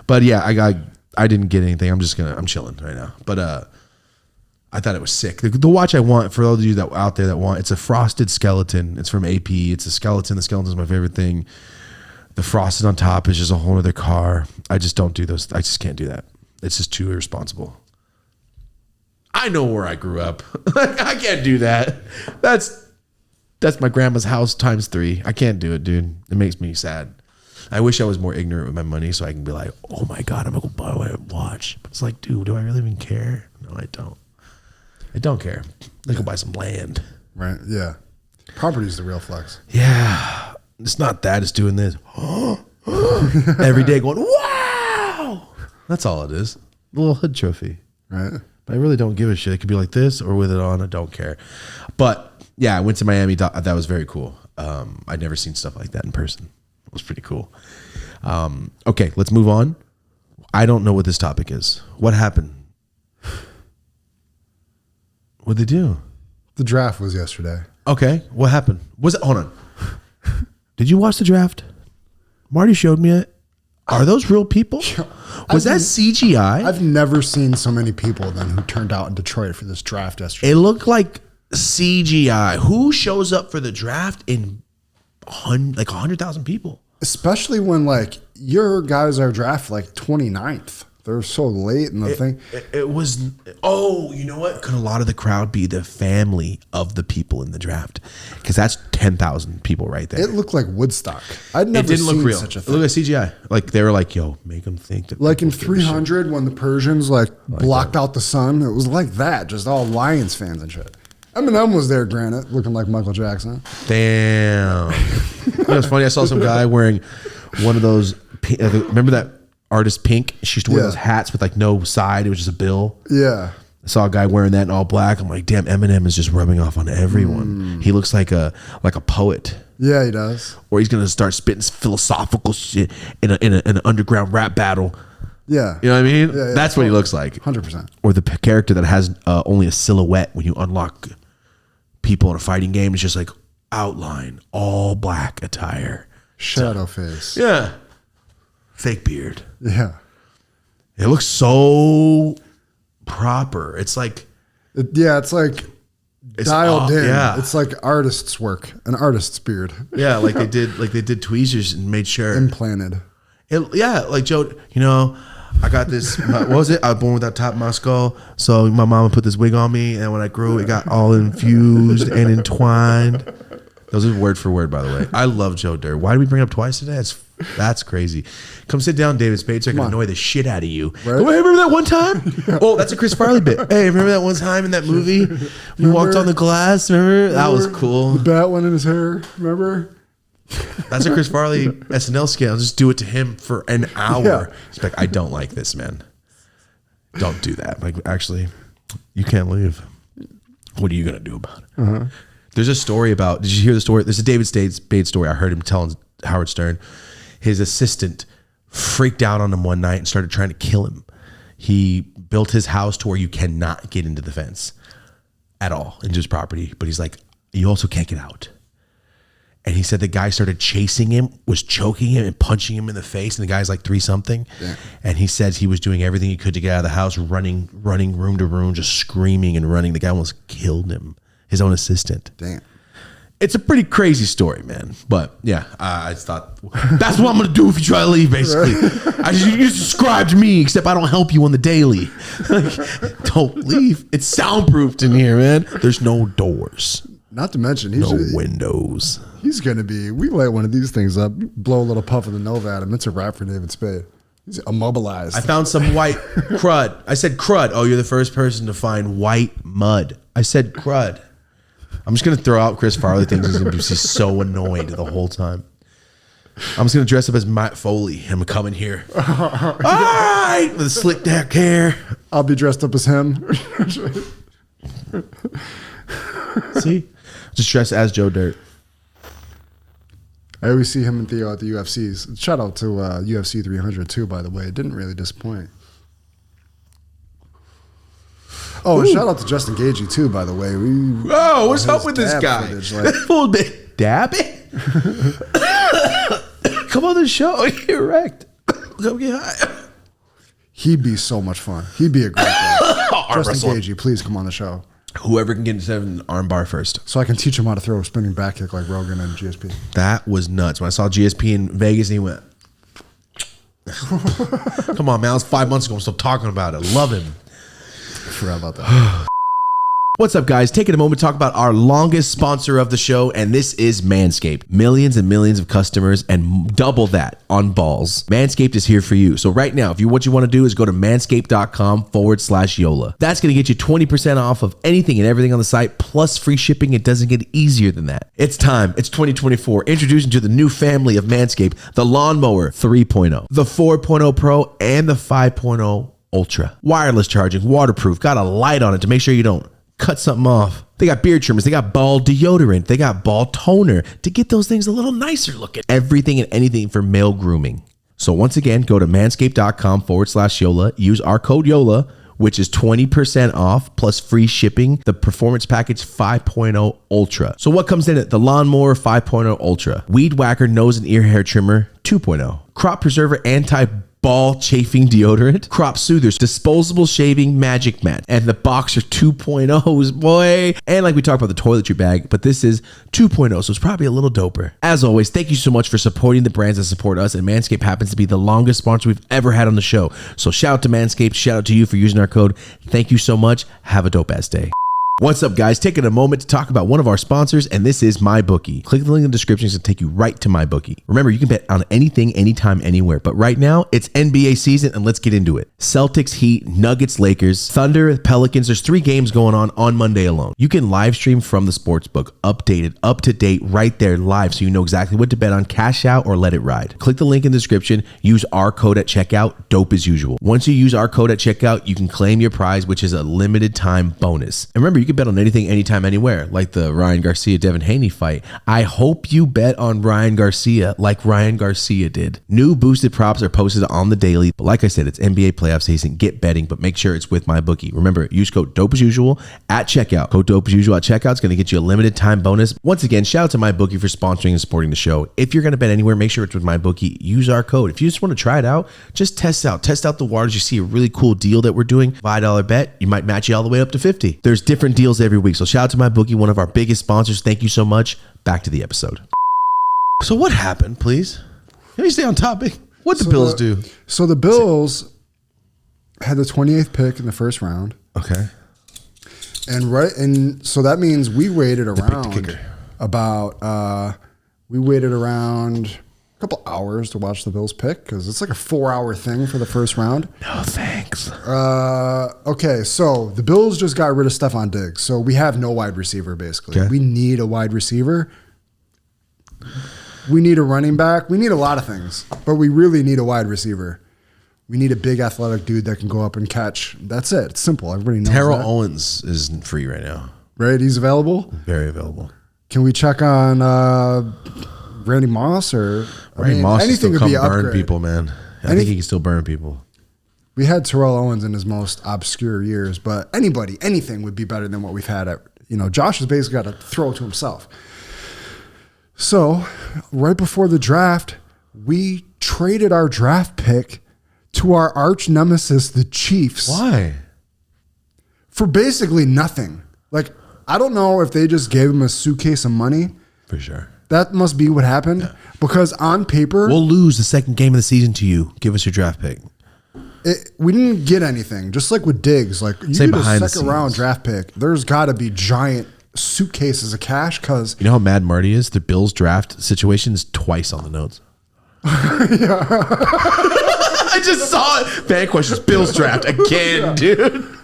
But yeah, I didn't get anything. I'm chilling right now. But I thought it was sick. The watch I want, for all of you that out there that want, it's a frosted skeleton. It's from AP. It's a skeleton. The skeleton's my favorite thing. The frosted on top is just a whole other car. I just don't do those. I just can't do that. It's just too irresponsible. I know where I grew up. I can't do that. That's my grandma's house times 3. I can't do it, dude. It makes me sad. I wish I was more ignorant with my money so I can be like, oh my God, I'm going to go buy a watch. But it's like, dude, do I really even care? No, I don't. I don't care. I go buy some land. Right, yeah. Property's the real flex. Yeah. It's not that. It's doing this. Every day going, wow. That's all it is. A little hood trophy. Right. But I really don't give a shit. It could be like this or with it on. I don't care. But yeah, I went to Miami. That was very cool. I'd never seen stuff like that in person. It was pretty cool. Okay, let's move on. I don't know what this topic is. What happened? What'd they do? The draft was yesterday. Okay, what happened? Hold on. Did you watch the draft? Marty showed me it. Are those real people? Was that CGI? I've never seen so many people than who turned out in Detroit for this draft yesterday. It looked like CGI. Who shows up for the draft in like 100,000 people? Especially when like your guys are drafted like 29th. They're so late in the thing. It was, you know what? Could a lot of the crowd be the family of the people in the draft? Because that's 10,000 people right there. It looked like Woodstock. I'd never seen real. such a thing. It looked like CGI. Like they were like, yo, make them think that. Like in 300 when the Persians like blocked out the sun. It was like that. Just all Lions fans and shit. Eminem was there, granted, looking like Michael Jackson. Damn. You know, it's funny. I saw some guy wearing one of those. Remember that artist Pink? She used to wear those hats with like no side. It was just a bill. Yeah. I saw a guy wearing that in all black. I'm like, damn, Eminem is just rubbing off on everyone. He looks like a poet. Yeah, he does. Or he's gonna start spitting philosophical shit in an underground rap battle. Yeah. You know what I mean? Yeah, That's what he looks like. 100%. Or the character that has only a silhouette when you unlock people in a fighting game. It's just like outline, all black attire. Shadow face. Yeah. Fake beard. Yeah. It looks so proper. It's like... It's like dialed in. Yeah. It's like artist's work, an artist's beard. Yeah, like they did tweezers and made sure. Implanted. Like Joe, I got this, what was it? I was born with that top of my skull. So my mama put this wig on me, and when I grew, it got all infused and entwined. Those are word for word, by the way. I love Joe Dirt. Why did we bring it up twice today? That's crazy. Come sit down, David Spade, so I can annoy the shit out of you. Right? Oh, hey, remember that one time? Oh, that's a Chris Farley bit. Hey, remember that one time in that movie? We walked on the glass, remember? That was cool. The bat went in his hair, remember? That's a Chris Farley SNL skit. I'll just do it to him for an hour. Yeah. He's like, I don't like this, man. Don't do that. Like, actually, you can't leave. What are you going to do about it? Uh-huh. There's a story about, did you hear the story? There's a David Spade story. I heard him telling Howard Stern. His assistant freaked out on him one night and started trying to kill him. He built his house to where you cannot get into the fence at all into his property. But he's like, you also can't get out. And he said the guy started chasing him, was choking him and punching him in the face. And the guy's like 3-something. Yeah. And he says he was doing everything he could to get out of the house, running room to room, just screaming and running. The guy almost killed him, his own assistant. Damn. It's a pretty crazy story, man. But yeah, I thought that's what I'm going to do if you try to leave, basically. You described me, except I don't help you on the daily. Don't leave. It's soundproofed in here, man. There's no doors. Not to mention, no windows. He's going to be, we light one of these things up, blow a little puff of the Nova at him. It's a wrap for David Spade. He's immobilized. I found some white crud. I said crud. Oh, you're the first person to find white mud. I said crud. I'm just going to throw out Chris Farley things. He's going to be so annoyed the whole time. I'm just going to dress up as Matt Foley. I'm coming here. All right. With a slick back hair. I'll be dressed up as him. See? Just dress as Joe Dirt. I always see him and Theo at the UFCs. Shout out to UFC 300 too, by the way. It didn't really disappoint. Oh, and shout out to Justin Gagey too, by the way. What's up with this guy? Full bit dabbing. Come on the show. Get wrecked. Go get high. He'd be so much fun. He'd be a great guy. Justin Gagey, please come on the show. Whoever can get into an arm bar first. So I can teach him how to throw a spinning back kick like Rogan and GSP. That was nuts. When I saw GSP in Vegas, and he went, come on, man. That was 5 months ago. I'm still talking about it. Love him. I forgot about that. What's up, guys? Taking a moment to talk about our longest sponsor of the show, and this is Manscaped. Millions and millions of customers and double that on balls. Manscaped is here for you. So right now, what you want to do is go to manscaped.com/YOLA. That's going to get you 20% off of anything and everything on the site, plus free shipping. It doesn't get easier than that. It's time. It's 2024. Introducing to the new family of Manscaped, the Lawnmower 3.0, the 4.0 Pro, and the 5.0 Ultra. Wireless charging, waterproof, got a light on it to make sure you don't cut something off. They got beard trimmers. They got ball deodorant. They got ball toner to get those things a little nicer looking. Everything and anything for male grooming. So once again, go to manscaped.com/YOLA. Use our code YOLA, which is 20% off plus free shipping. The Performance Package 5.0 Ultra. So what comes in it? The Lawnmower 5.0 Ultra. Weed Whacker Nose and Ear Hair Trimmer 2.0. Crop Preserver Anti-Ball Chafing Deodorant, Crop Soothers, Disposable Shaving Magic Mat, and the Boxer 2.0s, boy. And like we talked about the toiletry bag, but this is 2.0, so it's probably a little doper. As always, thank you so much for supporting the brands that support us, and Manscaped happens to be the longest sponsor we've ever had on the show. So shout out to Manscaped, shout out to you for using our code. Thank you so much. Have a dope-ass day. What's up, guys? Taking a moment to talk about one of our sponsors, and this is MyBookie. Click the link in the description to take you right to MyBookie. Remember, you can bet on anything, anytime, anywhere. But right now, it's NBA season, and let's get into it. Celtics, Heat, Nuggets, Lakers, Thunder, Pelicans. There's 3 games going on Monday alone. You can live stream from the sportsbook, updated, up to date, right there live, so you know exactly what to bet on, cash out, or let it ride. Click the link in the description. Use our code at checkout, dope as usual. Once you use our code at checkout, you can claim your prize, which is a limited time bonus. And remember, you can bet on anything, anytime, anywhere, like the Ryan Garcia-Devin Haney fight. I hope you bet on Ryan Garcia like Ryan Garcia did. New boosted props are posted on the daily. But like I said, it's NBA playoff season. Get betting, but make sure it's with MyBookie. Remember, use code dope as usual at checkout. Code dope as usual at checkout is going to get you a limited time bonus. Once again, shout out to MyBookie for sponsoring and supporting the show. If you're going to bet anywhere, make sure it's with MyBookie. Use our code. If you just want to try it out, just test out the waters. You see a really cool deal that we're doing. $5 bet, you might match you all the way up to 50. There's different deals every week. So shout out to MyBookie, one of our biggest sponsors. Thank you so much. Back to the episode. So what happened, please? Can you stay on topic? What the Bills do? So the Bills had the 28th pick in the first round. Okay. And so that means we waited around a couple hours to watch the Bills pick because it's like a 4-hour thing for the first round. No thanks. Okay, so the Bills just got rid of Stephon Diggs, so we have no wide receiver basically. Okay. We need a wide receiver. We need a running back. We need a lot of things, but we really need a wide receiver. We need a big athletic dude that can go up and catch. That's it. It's simple. Everybody knows Terrell that. Owens is free right now. Right? He's available? Very available. Can we check on Randy Moss or Randy Moss anything could be upgrade. Burn people, man. I think he can still burn people. We had Terrell Owens in his most obscure years, but anything would be better than what we've had. Josh has basically got to throw to himself. So right before the draft, we traded our draft pick to our arch nemesis, the Chiefs. Why? For basically nothing. Like, I don't know if they just gave him a suitcase of money. For sure. That must be what happened. Yeah. Because on paper, we'll lose the second game of the season to you. Give us your draft pick. We didn't get anything. Just like with Diggs, like you get a second round draft pick, there's got to be giant suitcases of cash. Because you know how mad Marty is. The Bills draft situation is twice on the notes. Yeah. I just saw it. Fan questions. Bills draft again, dude.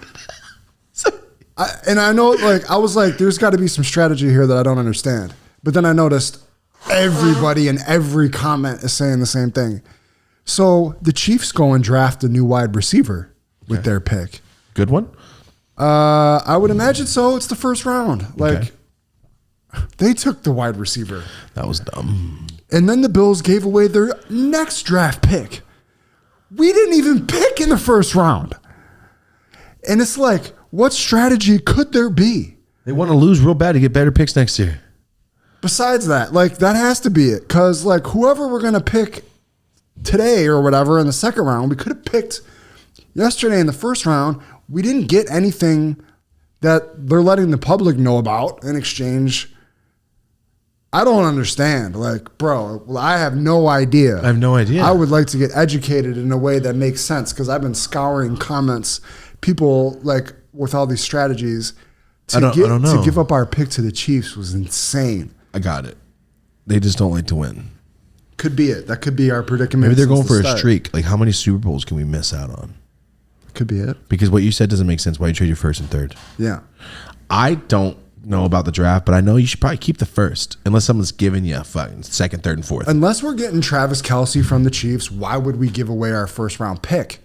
I know, like, I was like, there's got to be some strategy here that I don't understand. But then I noticed everybody in every comment is saying the same thing. So the Chiefs go and draft a new wide receiver with their pick. Good one? I would imagine so. It's the first round. Like, they took the wide receiver. That was dumb. And then the Bills gave away their next draft pick. We didn't even pick in the first round. And it's like, what strategy could there be? They want to lose real bad to get better picks next year. Besides that, like, that has to be it. Because, like, whoever we're going to pick today or whatever in the second round, we could have picked yesterday in the first round. We didn't get anything that they're letting the public know about in exchange. I don't understand. Like, bro, I have no idea. I have no idea. I would like to get educated in a way that makes sense because I've been scouring comments. People, like, with all these strategies I don't know. To give up our pick to the Chiefs was insane. I got it. They just don't like to win. Could be it. That could be our predicament. Maybe they're going for a streak. Like, how many Super Bowls can we miss out on? Could be it. Because what you said doesn't make sense. Why you trade your first and third? Yeah. I don't know about the draft, but I know you should probably keep the first unless someone's giving you a fucking second, third, and fourth. Unless we're getting Travis Kelce from the Chiefs, why would we give away our first round pick?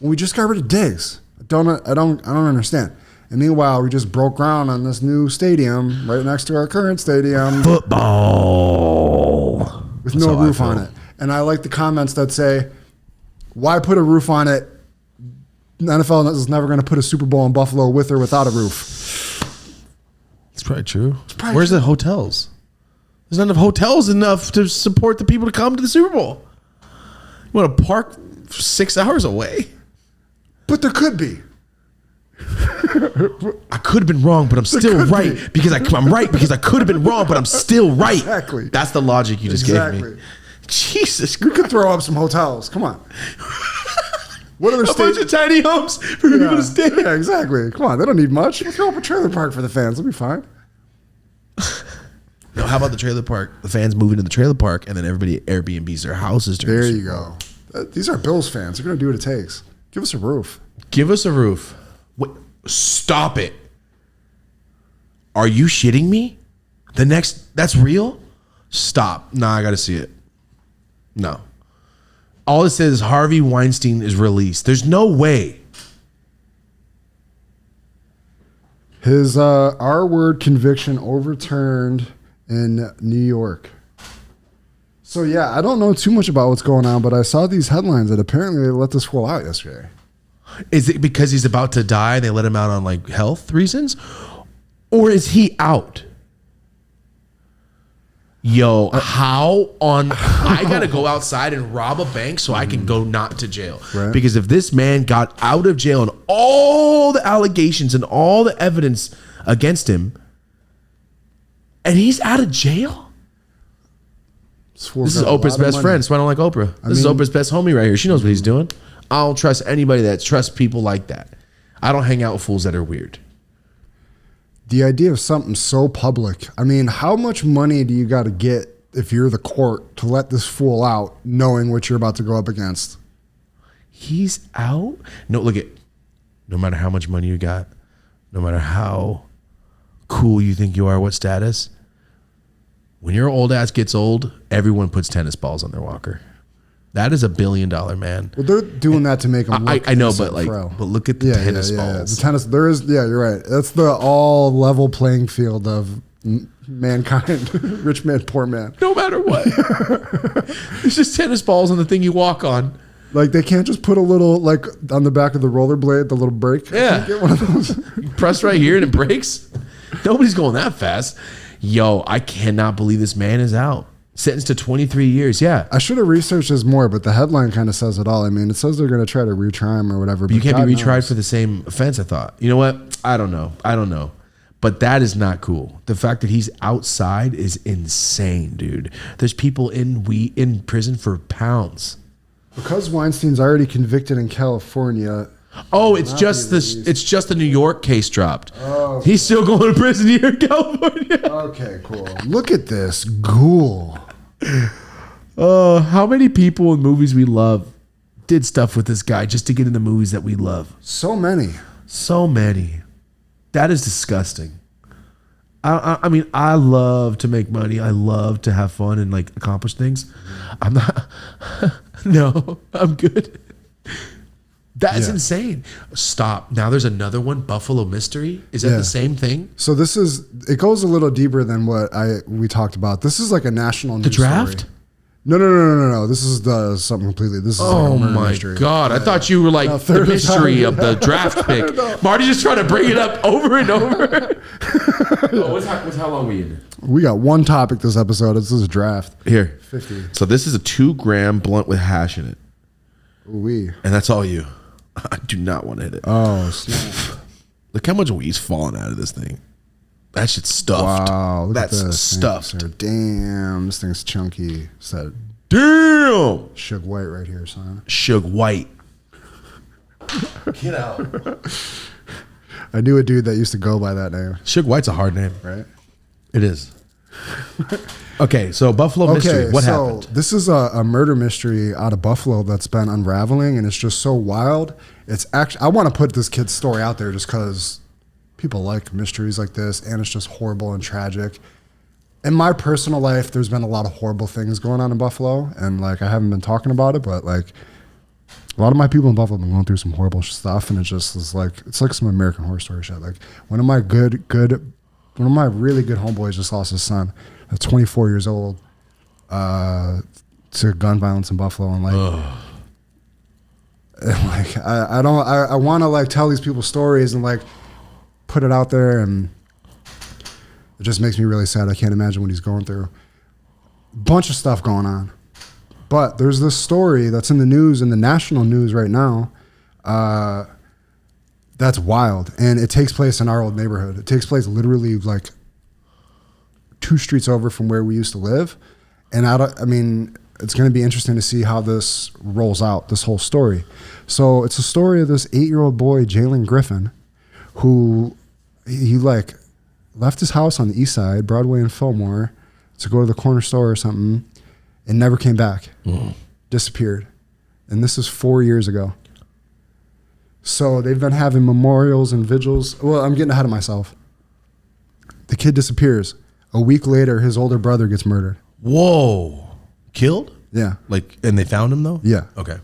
We just got rid of Diggs. I don't understand. And meanwhile, we just broke ground on this new stadium right next to our current stadium. Football. With no roof on it. And I like the comments that say, why put a roof on it? The NFL is never going to put a Super Bowl in Buffalo with or without a roof. It's probably true. Where's the hotels? There's not enough hotels enough to support the people to come to the Super Bowl. You want to park 6 hours away? But there could be. I could have been wrong, but I'm still right because I'm right because I could have been wrong, but I'm still right. Exactly. That's the logic you just gave me. Jesus Christ. We could throw up some hotels. Come on. What other bunch of tiny homes for people to stay. Yeah, exactly. Come on, they don't need much. We'll throw up a trailer park for the fans. They'll be fine. No, how about the trailer park? The fans move into the trailer park, and then everybody Airbnbs their houses. There you go. These are Bills fans. They're going to do what it takes. Give us a roof. Give us a roof. Wait, stop it. Are you shitting me? That's real? Stop. Nah, I got to see it. No. All it says is Harvey Weinstein is released. There's no way. His R-word conviction overturned in New York. So, yeah, I don't know too much about what's going on, but I saw these headlines that apparently they let this fool out yesterday. Is it because he's about to die? They let him out on like health reasons? Or is he out? Yo, I got to go outside and rob a bank so I can go not to jail. Right. Because if this man got out of jail and all the allegations and all the evidence against him, and he's out of jail? This is Oprah's best friend, so I don't like Oprah. This is Oprah's best homie right here. She knows what he's doing. I don't trust anybody that trusts people like that. I don't hang out with fools that are weird. The idea of something so public. I mean, how much money do you got to get if you're the court to let this fool out knowing what you're about to go up against? He's out? No, look at, no matter how much money you got, no matter how cool you think you are, what status, when your old ass gets old, everyone puts tennis balls on their walker. That is $1 billion man. Well, they're doing that to make him look I know, but look at the tennis balls. The tennis, you're right. That's the all level playing field of mankind, rich man, poor man. No matter what. It's just tennis balls on the thing you walk on. Like they can't just put a little like on the back of the rollerblade, the little brake. Yeah. Get one of those. You press right here and it breaks. Nobody's going that fast. Yo, I cannot believe this man is out. Sentenced to 23 years. Yeah. I should have researched this more, but the headline kind of says it all. I mean, it says they're going to try to retry him or whatever. But you can't God be retried knows. for the same offense, I thought. You know what? I don't know. But that is not cool. The fact that he's outside is insane, dude. There's people in prison for pounds. Because Weinstein's already convicted in California. Oh, it's just the New York case dropped. Oh, he's still going to prison here in California. Okay, cool. Look at this ghoul. How many people in movies we love did stuff with this guy just to get in the movies that we love? So many. That is disgusting. I mean, I love to make money. I love to have fun and like accomplish things. I'm not. No, I'm good. That's insane. Stop. Now there's another one, Buffalo Mystery. Is that the same thing? So it goes a little deeper than what we talked about. This is like a national news The draft? story. No. This is something completely. This is Oh like a my mystery. God. I thought you were like the mystery of the draft pick. Marty's just trying to bring it up over and over. How long are we in? We got one topic this episode. This is a draft. Here. 50. So this is a 2-gram blunt with hash in it. Ooh-wee. And that's all you. I do not want to hit it. Oh, snap. Look how much weed's falling out of this thing. That shit's stuffed. Wow. Look That's at this. stuffed. Thanks, sir. Damn. This thing's chunky. Said Damn. Suge White right here, son. Suge White. Get out. I knew a dude that used to go by that name. Suge White's a hard name. Right? It is. Okay, so Buffalo Mystery. What happened? This is a murder mystery out of Buffalo that's been unraveling, and it's just so wild. It's actually, I want to put this kid's story out there just because people like mysteries like this, and it's just horrible and tragic. In my personal life, there's been a lot of horrible things going on in Buffalo, and like I haven't been talking about it, but like a lot of my people in Buffalo have been going through some horrible stuff, and it just is like it's like some American Horror Story shit. Like one of my really good homeboys just lost his son at 24 years old to gun violence in Buffalo, and like, I want to like tell these people stories and like put it out there, and it just makes me really sad. I can't imagine what he's going through. Bunch of stuff going on, but there's this story that's in the news, in the national news right now. That's wild, and it takes place in our old neighborhood. It takes place literally like 2 streets over from where we used to live. And I mean, it's going to be interesting to see how this rolls out, this whole story. So it's a story of this 8-year-old boy, Jalen Griffin, who he like left his house on the east side, Broadway and Fillmore, to go to the corner store or something, and never came back. Disappeared. And this is 4 years ago. So they've been having memorials and vigils. Well, I'm getting ahead of myself. The kid disappears. A week later, his older brother gets murdered. Whoa. Killed? Yeah. Like, and they found him though? Yeah. Okay.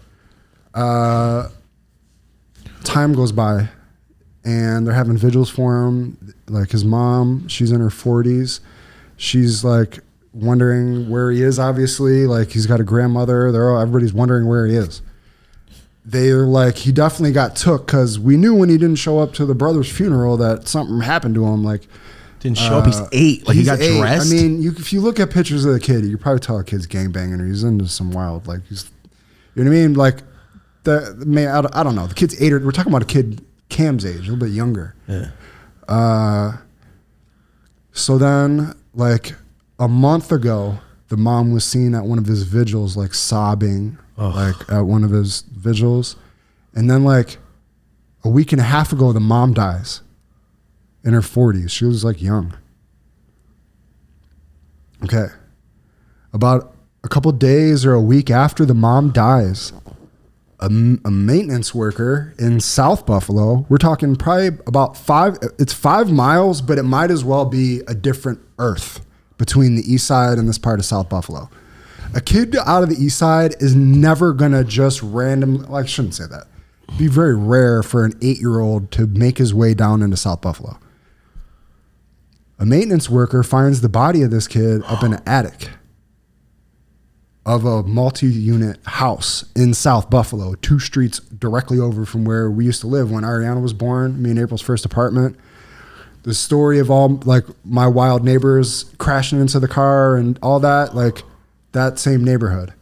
Time goes by, and they're having vigils for him. Like his mom, she's in her 40s. She's like wondering where he is, obviously. Like he's got a grandmother. Everybody's wondering where he is. They're like, he definitely got took because we knew when he didn't show up to the brother's funeral that something happened to him. Like, didn't show up. He's 8. Like he got 8. Dressed. I mean, if you look at pictures of the kid, you could probably tell a kid's gangbanging or he's into some wild. Like he's, you know what I mean? Like I don't know. The kid's 8. We're talking about a kid Cam's age, a little bit younger. Yeah. So then, like a month ago, the mom was seen at one of his vigils, like sobbing, like at one of his vigils, and then like a week and a half ago, the mom dies. In her 40s. She was like young. Okay. About a couple days or a week after the mom dies, a maintenance worker in South Buffalo, we're talking probably about 5 miles, but it might as well be a different earth between the east side and this part of South Buffalo. A kid out of the east side is never going to just I shouldn't say that. It'd be very rare for an 8-year-old to make his way down into South Buffalo. A maintenance worker finds the body of this kid up in an attic of a multi-unit house in South Buffalo, 2 streets directly over from where we used to live when Ariana was born, me and April's first apartment. The story of all like my wild neighbors crashing into the car and all that, like that same neighborhood.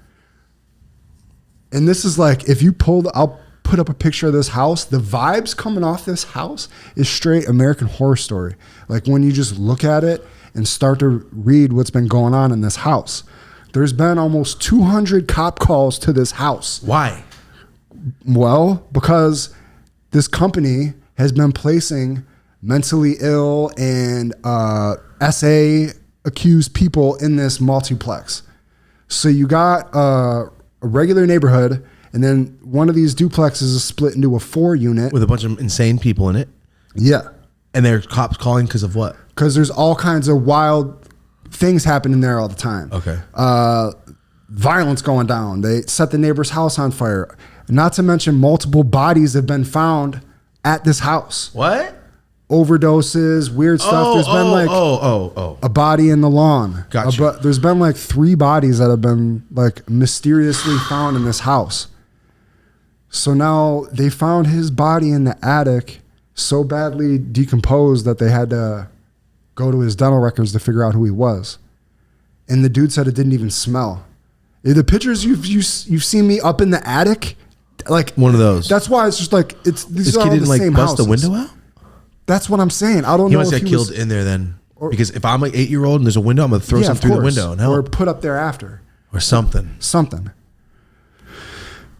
And this is like, if you I'll put up a picture of this house, the vibes coming off this house is straight American Horror Story. Like when you just look at it and start to read what's been going on in this house. There's been almost 200 cop calls to this house. Why? Well, because this company has been placing mentally ill and SA accused people in this multiplex. So you got a regular neighborhood, and then one of these duplexes is split into a 4-unit. With a bunch of insane people in it? Yeah. And there's cops calling because of what? Because there's all kinds of wild things happening there all the time. Okay. Violence going down. They set the neighbor's house on fire. Not to mention multiple bodies have been found at this house. What? Overdoses, weird stuff. There's been like a body in the lawn. Gotcha. There's been like 3 bodies that have been like mysteriously found in this house. So now they found his body in the attic, so badly decomposed that they had to go to his dental records to figure out who he was. And the dude said it didn't even smell. The pictures you've seen me up in the attic, like one of those. That's why it's just like these this are kid all didn't the like same bust houses. the window out? That's what I'm saying. I don't He know must if get he killed was, in there then. Because if I'm like 8-year-old and there's a window, I'm gonna throw something through the window and help. Or put up there after. Or something. Something.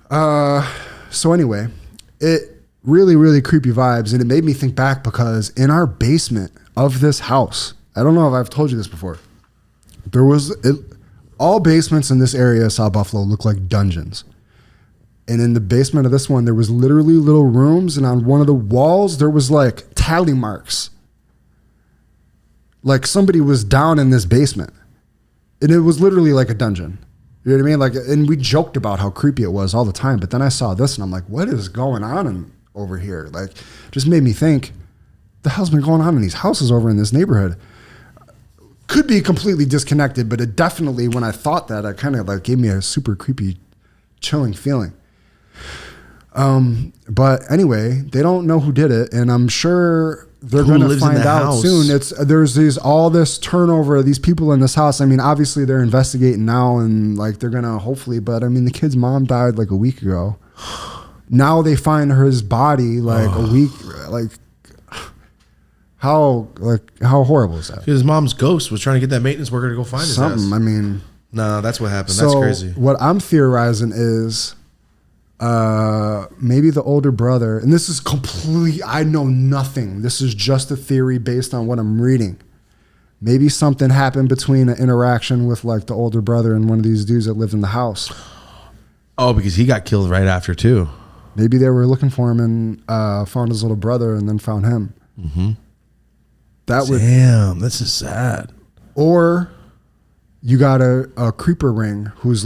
So anyway, it really, really creepy vibes, and it made me think back because in our basement of this house, I don't know if I've told you this before, all basements in this area of South Buffalo look like dungeons. And in the basement of this one, there was literally little rooms, and on one of the walls, there was like tally marks. Like somebody was down in this basement. And it was literally like a dungeon. You know what I mean? Like, and we joked about how creepy it was all the time. But then I saw this and I'm like, what is going on over here? Like, just made me think, the hell's been going on in these houses over in this neighborhood? Could be completely disconnected, but it definitely, when I thought that, it kind of like gave me a super creepy, chilling feeling. But anyway, they don't know who did it, and I'm sure they're going to find out soon. There's all this turnover of these people in this house. I mean, obviously they're investigating now, and like they're gonna hopefully. But I mean, the kid's mom died like a week ago. Now they find his body like a week. Like how horrible is that? His mom's ghost was trying to get that maintenance worker to go find his ass. I mean, no, that's what happened. So that's crazy. What I'm theorizing is maybe the older brother, and this is complete, I know nothing. This is just a theory based on what I'm reading. Maybe something happened between an interaction with like the older brother and one of these dudes that lived in the house. Oh, because he got killed right after too. Maybe they were looking for him and found his little brother and then found him. Mm-hmm. Damn, this is sad. Or you got a creeper ring who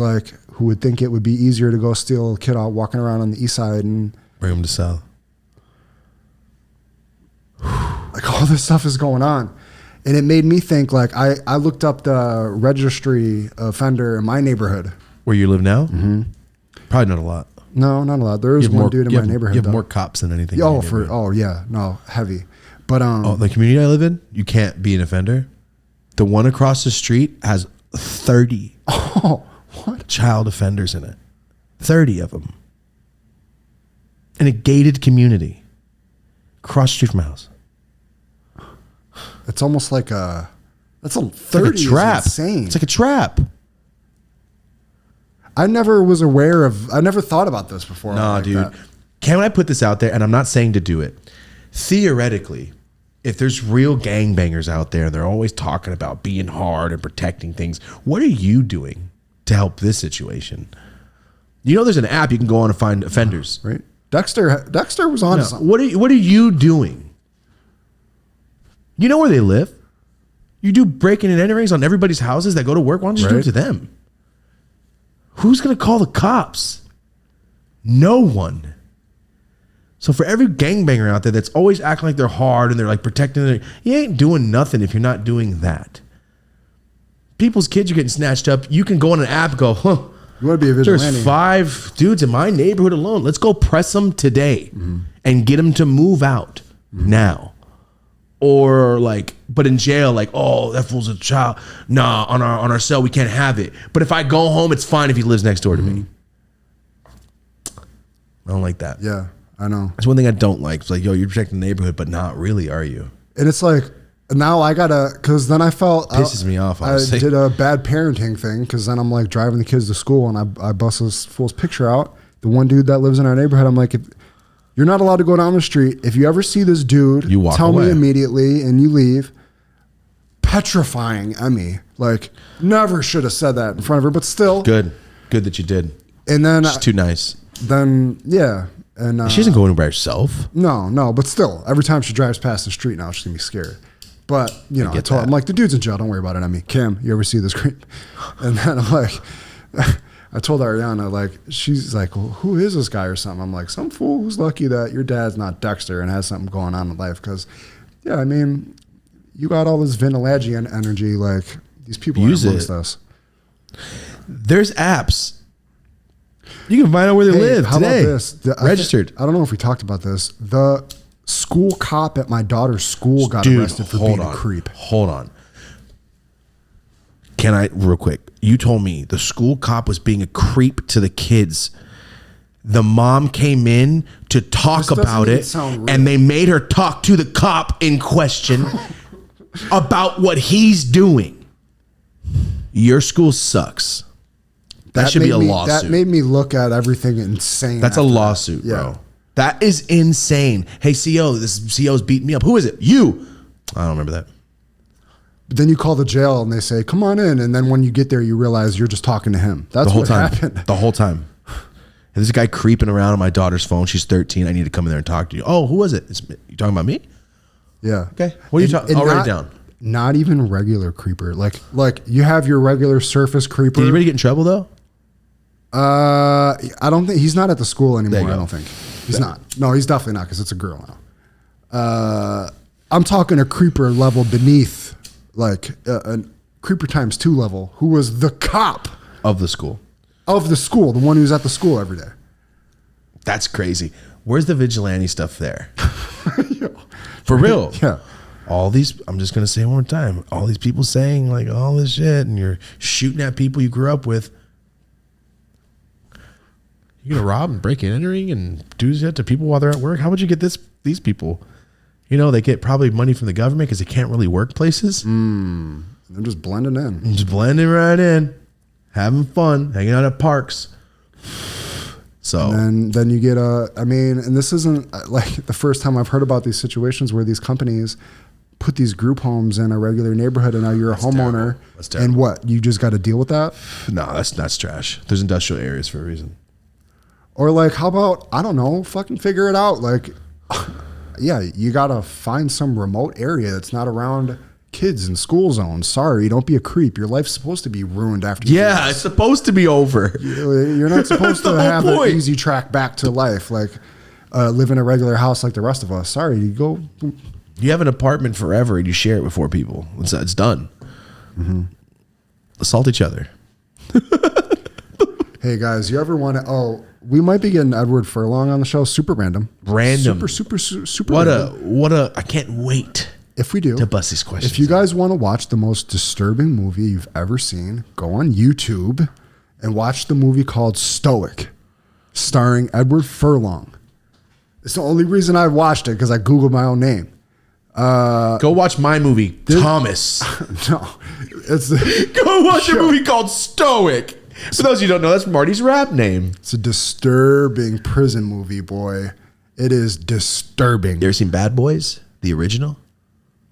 would think it would be easier to go steal a kid out walking around on the east side and bring him to South. Like all this stuff is going on. And it made me think, like, I looked up the registry offender in my neighborhood. Where you live now? Mm-hmm. Probably not a lot. No, not a lot. There is one dude in my neighborhood. You have more cops than anything. Heavy. But the community I live in, you can't be an offender. The one across the street has 30 child offenders in it. 30 of them. In a gated community. Across the street from my house. It's almost like that's a 30 it's like a trap. Is insane. It's like a trap. I never thought about this before. No, like dude. Can I put this out there? And I'm not saying to do it. Theoretically, if there's real gangbangers out there and they're always talking about being hard and protecting things, what are you doing to help this situation? You know, there's an app you can go on and find offenders. Right. Dexter was on something. What are you doing? You know where they live. You do breaking and enterings on everybody's houses that go to work. Why don't you do it to them? Who's going to call the cops? No one. So for every gangbanger out there that's always acting like they're hard and they're like protecting their, you ain't doing nothing if you're not doing that. People's kids are getting snatched up. You can go on an app and go, huh, You want to be a vigilante. there's 5 dudes in my neighborhood alone. Let's go press them today and get them to move out now. Or like, but in jail, like, oh, that fool's a child. Nah, on our cell, we can't have it. But if I go home, it's fine if he lives next door to me. I don't like that. Yeah, I know. That's one thing I don't like. It's like, yo, you're protecting the neighborhood, but not really, are you? And it's like, now I gotta, because then I felt Pisses me off, I honestly. did a bad parenting thing, because then I'm like driving the kids to school and I bust this fool's picture out. The one dude that lives in our neighborhood, I'm like, you're not allowed to go down the street. If you ever see this dude, You walk tell away. me immediately and you leave. Petrifying Emmy. Like, never should have said that in front of her, but still. Good that you did. And then, She's too nice. yeah. And She doesn't go anywhere by herself. no, but still, every time she drives past the street now, she's gonna be scared. But you know, I told her, I'm like, the dude's in jail. Don't worry about it. I mean, Kim, you ever see this creep? And then I'm like, I told Ariana, like, she's like, well, who is this guy or something? I'm like, some fool who's lucky that your dad's not Dexter and has something going on in life. Because, yeah, I mean, you got all this Vinilagian energy. Like, these people Use are amongst it. us. There's apps. You can find out where they live how today. about this? Registered. I don't know if we talked about this. The school cop at my daughter's school got Dude, arrested for being a creep. Hold on. Can I, real quick? You told me the school cop was being a creep to the kids. The mom came in to talk This doesn't about even it, sound real. and they made her talk to the cop in question about what he's doing. Your school sucks. That should be a lawsuit. That made me look at everything insane. That's a after lawsuit, that. Yeah. bro. That is insane. Hey, CO, this CO's beating me up. Who is it? You. I don't remember that. But then you call the jail and they say, come on in. And then when you get there, you realize you're just talking to him. That's The whole what time. happened. The whole time. And there's a guy creeping around on my daughter's phone. She's 13. I need to come in there and talk to you. Oh, who was it? You talking about me? Yeah. Okay. What are you talking? I'll write it down. Not even regular creeper. Like you have your regular surface creeper. Did you really get in trouble though? I don't think he's not at the school anymore. you I go. don't think he's not. No, he's definitely not because it's a girl now. I'm talking a creeper level beneath, like a creeper times 2 level, who was the cop Of the school. of the school, the one who's at the school every day. That's crazy. Where's the vigilante stuff there? For real. Yeah. All these, I'm just going to say it one more time. All these people saying like all this shit and you're shooting at people you grew up with. You're going to rob and break and entering and do that to people while they're at work? How would you get these people? You know, they get probably money from the government because they can't really work places. They're just blending in. Just blending right in, having fun, hanging out at parks. So And then you get and this isn't like the first time I've heard about these situations where these companies put these group homes in a regular neighborhood and now you're a homeowner. terrible. That's terrible. And what? You just got to deal with that? no, that's trash. There's industrial areas for a reason. Or like, how about, I don't know, fucking figure it out. Like, yeah, you got to find some remote area that's not around kids in school zones. Sorry, don't be a creep. Your life's supposed to be ruined after you Yeah, it's supposed to be over. You're not supposed to the whole have an point. easy track back to life, like live in a regular house like the rest of us. Sorry, you go. You have an apartment forever and you share it with 4 people. It's done. Assault each other. Hey guys, you ever want to? Oh, we might be getting Edward Furlong on the show. Super random. Random. Super. What a! I can't wait If we do, to bust these questions. if you guys want to watch the most disturbing movie you've ever seen, go on YouTube and watch the movie called Stoic, starring Edward Furlong. It's the only reason I watched it because I Googled my own name. go watch my movie, Thomas. No, it's Go watch a movie called Stoic. For those of you who don't know, that's Marty's rap name. It's a disturbing prison movie, boy. It is disturbing. You ever seen Bad Boys, the original?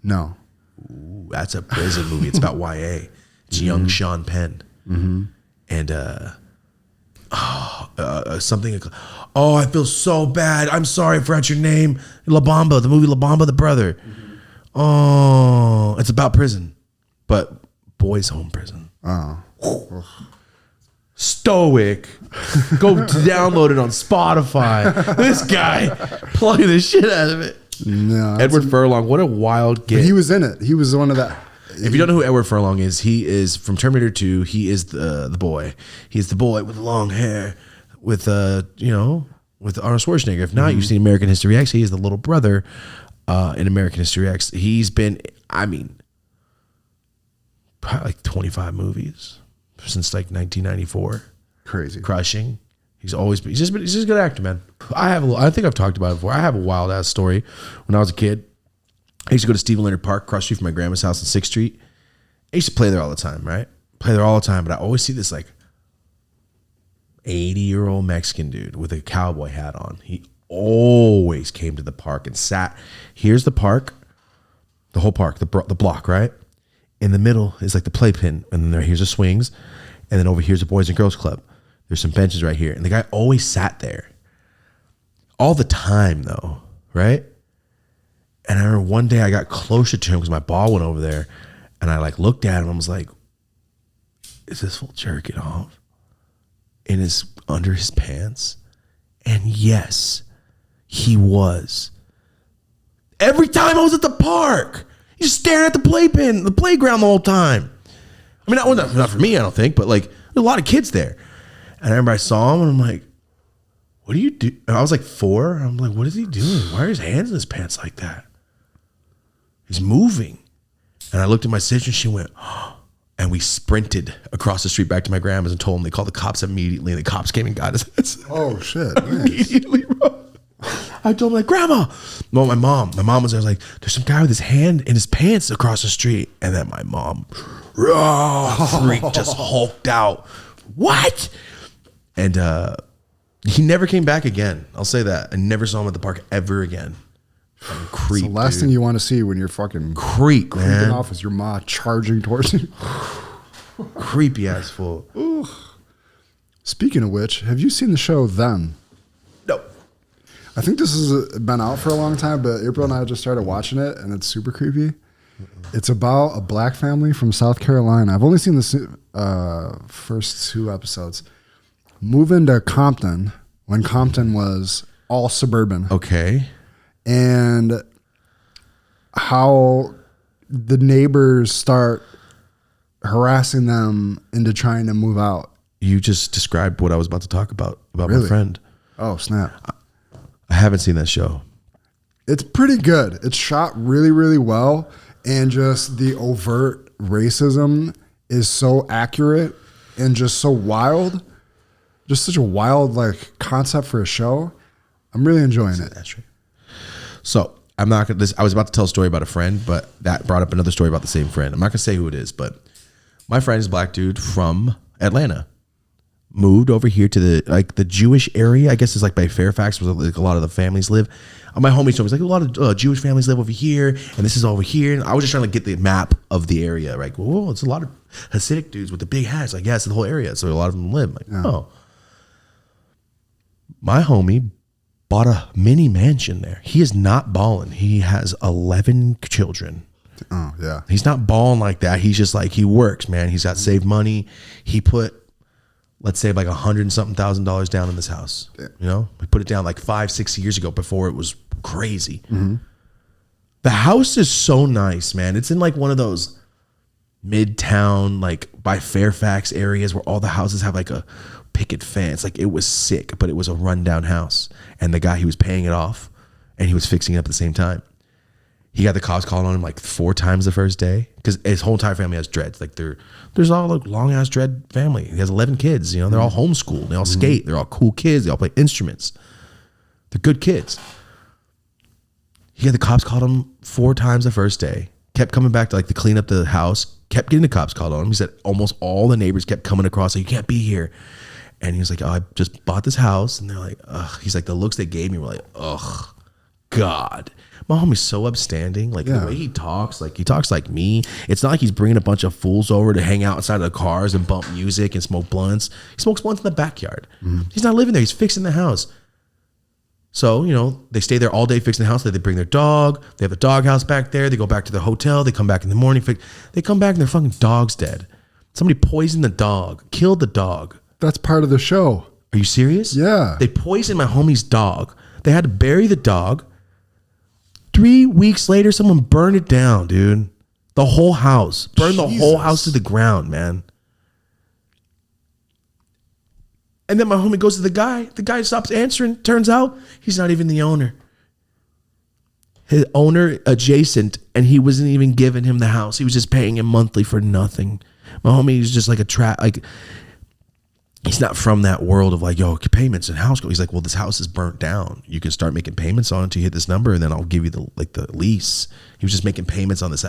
No. Ooh, that's a prison movie. It's about YA. It's young Sean Penn. And something. Oh, I feel so bad. I'm sorry I forgot your name. La Bamba, the movie La Bamba, the brother. Oh, it's about prison, but boys' home prison. Oh. stoic. Go download it on Spotify. This guy play the shit out of it. No, Edward Furlong, what a wild get. He was in it. He was one of that. If you don't know who Edward Furlong is, he is from Terminator 2. He is the boy. He's the boy with long hair, with with Arnold Schwarzenegger. If not, you've seen American History X. He is the little brother in American History X. He's been, probably like 25 movies since like 1994. Crazy. Crushing. He's just a good actor, man. I think I've talked about it before. I have a wild ass story. When I was a kid, I used to go to Stephen Leonard Park, across the street from my grandma's house on 6th Street. I used to play there all the time, right? But I always see this like 80-year-old Mexican dude with a cowboy hat on. He always came to the park and sat. Here's the park, the whole park, the block, right? In the middle is like the playpen, and then here's the swings, and then over here's the Boys and Girls Club. There's some benches right here, and the guy always sat there all the time, though, right? And I remember one day I got closer to him because my ball went over there, and I like looked at him and I was like, "Is this fool jerking off?" And it's under his pants, and yes, he was. Every time I was at the park, he's staring at the playground the whole time. I mean, not for me, I don't think, but like there's a lot of kids there. And I remember I saw him, and I'm like, "What do you do?" And I was like 4. I'm like, "What is he doing? Why are his hands in his pants like that?" He's moving. And I looked at my sister, and she went, "Oh." And we sprinted across the street back to my grandma's and told them. They called the cops immediately, and the cops came and got us. Oh, shit. Immediately, bro. I told him, like, "Grandma." No, my mom was there. I was like, "There's some guy with his hand in his pants across the street." And then my mom, freak, just hulked out. "What?" And he never came back again. I'll say that. I never saw him at the park ever again. Creep. It's the last thing you want to see when you're fucking creep, man. off is your ma charging towards you. Creepy ass fool. Ooh. Speaking of which, have you seen the show Them? No. I think this has been out for a long time, but April and I just started watching it, and it's super creepy. It's about a black family from South Carolina. I've only seen the first 2 episodes. Moving to Compton when Compton was all suburban. Okay. And how the neighbors start harassing them into trying to move out. You just described what I was about to talk about Really? my friend. Oh, snap. I haven't seen that show. It's pretty good. It's shot really, really well. And just the overt racism is so accurate and just so wild. Just such a wild like concept for a show. I'm really enjoying it. That's right. So I'm not gonna. I was about to tell a story about a friend, but that brought up another story about the same friend. I'm not gonna say who it is, but my friend is a black dude from Atlanta. Moved over here to the Jewish area. I guess it's like by Fairfax, where like a lot of the families live. My homie told me, he's like, a lot of Jewish families live over here, and this is over here. And I was just trying to get the map of the area. Like, whoa, it's a lot of Hasidic dudes with the big hats. Like, yeah, it's the whole area. So a lot of them live. Like, oh. My homie bought a mini mansion there. He is not balling. He has 11 children. Oh, yeah. He's not balling like that. He's just like, he works, man. He's got saved money. He put, let's say, like $100 and something thousand down in this house. Yeah. You know, we put it down like 5-6 years ago before it was crazy. Mm-hmm. The house is so nice, man. It's in like one of those midtown, like by Fairfax areas where all the houses have like a picket fence. Like, it was sick, but it was a rundown house. And the guy, he was paying it off and he was fixing it up at the same time. He got the cops calling on him like 4 times the first day because his whole entire family has dreads. Like, there's all a long ass dread family. He has 11 kids. You know, they're all homeschooled. They all skate. They're all cool kids. They all play instruments. They're good kids. He had the cops called him 4 times the first day. Kept coming back to like to clean up the house. Kept getting the cops called on him. He said almost all the neighbors kept coming across. Like, you can't be here. And he was like, "Oh, I just bought this house." And they're like, "Ugh." He's like, the looks they gave me were like, "Ugh, God." My homie's so upstanding. Like, the way he talks like me. It's not like he's bringing a bunch of fools over to hang out outside of the cars and bump music and smoke blunts. He smokes blunts in the backyard. He's not living there. He's fixing the house. So, you know, they stay there all day fixing the house. They bring their dog. They have a dog house back there. They go back to the hotel. They come back in the morning. They come back and their fucking dog's dead. Somebody poisoned the dog, killed the dog. That's part of the show. Are you serious? Yeah. They poisoned my homie's dog. They had to bury the dog. 3 weeks later, someone burned it down, dude. The whole house. Burned the whole house to the ground, man. And then my homie goes to the guy. The guy stops answering. Turns out he's not even the owner. His owner adjacent, and he wasn't even giving him the house. He was just paying him monthly for nothing. My homie is just like a trap. Like, he's not from that world of like, yo, payments and house. He's like, well, this house is burnt down. You can start making payments on it until you hit this number, and then I'll give you the lease. He was just making payments on this.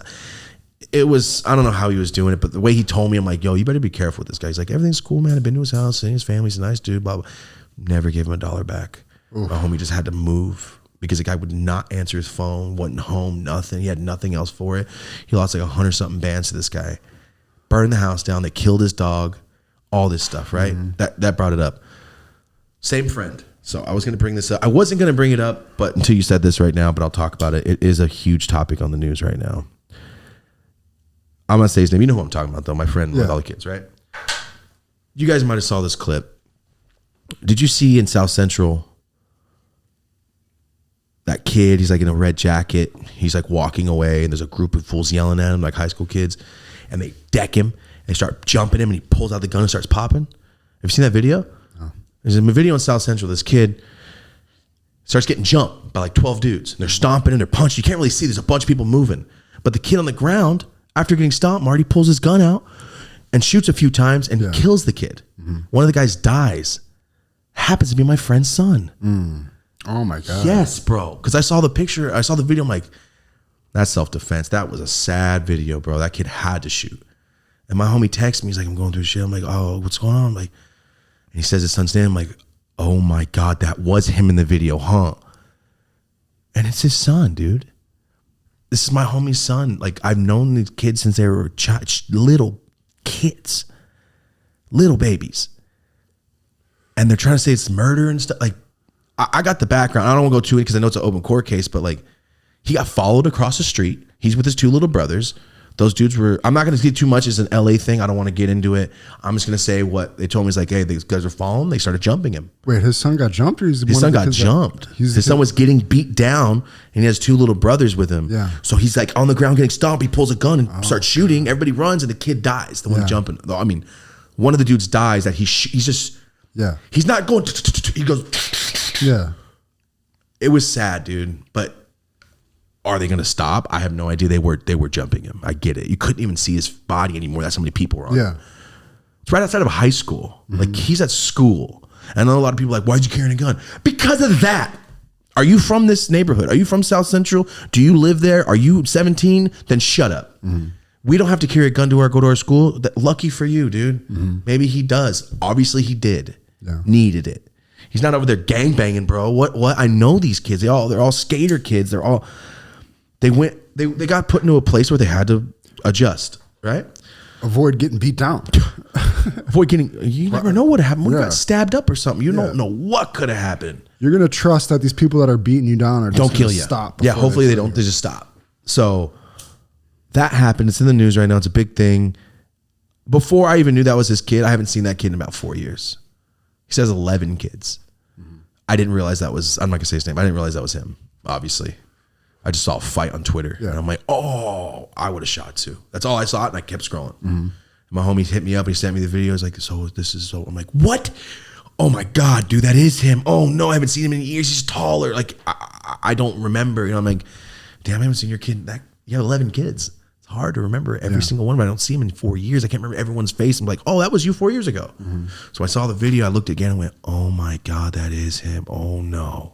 It was, I don't know how he was doing it, but the way he told me, I'm like, yo, you better be careful with this guy. He's like, everything's cool, man. I've been to his house, seeing his family. He's a nice dude, blah, blah. Never gave him $1 back. Oof. My homie just had to move because the guy would not answer his phone, wasn't home, nothing. He had nothing else for it. He lost like 100-something bands to this guy. Burned the house down. They killed his dog. All this stuff, right? Mm-hmm. That brought it up. Same friend. So I was going to bring this up. I wasn't going to bring it up, but until you said this right now, but I'll talk about it. It is a huge topic on the news right now. I'm going to say his name. You know who I'm talking about, though. My friend with all the kids, right? You guys might have saw this clip. Did you see in South Central that kid? He's like in a red jacket. He's like walking away, and there's a group of fools yelling at him, like high school kids, and they deck him. They start jumping him, and he pulls out the gun and starts popping. Have you seen that video? No. There's a video in South Central. This kid starts getting jumped by like 12 dudes. And they're stomping and they're punching. You can't really see. There's a bunch of people moving. But the kid on the ground, after getting stomped, Marty pulls his gun out and shoots a few times and kills the kid. Mm-hmm. One of the guys dies. Happens to be my friend's son. Mm. Oh, my God. Yes, bro. Because I saw the picture. I saw the video. I'm like, that's self-defense. That was a sad video, bro. That kid had to shoot. And my homie texts me. He's like, I'm going through shit. I'm like, oh, what's going on? I'm like, and he says his son's name. I'm like, oh my God, that was him in the video, huh? And it's his son, dude. This is my homie's son. Like, I've known these kids since they were little kids, little babies. And they're trying to say it's murder and stuff. Like, I got the background. I don't want to go too in because I know it's an open court case, but like, he got followed across the street. He's with his 2 little brothers. Those dudes were, I'm not going to get too much as an LA thing. I don't want to get into it. I'm just going to say what they told me is like, hey, these guys are following. They started jumping him. Wait, his son got jumped? Or his son got jumped. His son was getting beat down and he has 2 little brothers with him. Yeah. So he's like on the ground getting stomped. He pulls a gun and starts shooting. Everybody runs and the kid dies. The one jumping. I mean, one of the dudes dies that he's just, he's not going, he goes, It was sad, dude. But are they going to stop? I have no idea. They were jumping him. I get it. You couldn't even see his body anymore. That's how many people were on him. It's right outside of high school. Mm-hmm. Like, he's at school. And I know a lot of people are like, why'd you carry a gun? Because of that. Are you from this neighborhood? Are you from South Central? Do you live there? Are you 17? Then shut up. Mm-hmm. We don't have to carry a gun to go to our school. Lucky for you, dude. Mm-hmm. Maybe he does. Obviously he did. Needed it. He's not over there gangbanging, bro. What? I know these kids. They're all skater kids. They got put into a place where they had to adjust, right? Avoid getting beat down. You never know what happened. We got stabbed up or something. You don't know what could have happened. You're going to trust that these people that are beating you down are just don't kill you. Stop. Yeah, hopefully they don't. They just stop. So that happened. It's in the news right now. It's a big thing. Before I even knew that was his kid, I haven't seen that kid in about 4 years. He says 11 kids. Mm-hmm. I didn't realize that was, I'm not going to say his name. I didn't realize that was him, obviously. I just saw a fight on Twitter. And I'm like, oh, I would have shot too. That's all I saw. And I kept scrolling. Mm-hmm. My homie hit me up. He sent me the video. He's like, so this is so. I'm like, what? Oh my God, dude, that is him. Oh no, I haven't seen him in years. He's taller. Like, I don't remember. You know, I'm like, damn, I haven't seen your kid. You have 11 kids. It's hard to remember every single one of them. I don't see him in 4 years. I can't remember everyone's face. I'm like, oh, that was you 4 years ago. Mm-hmm. So I saw the video. I looked again and went, oh my God, that is him. Oh no.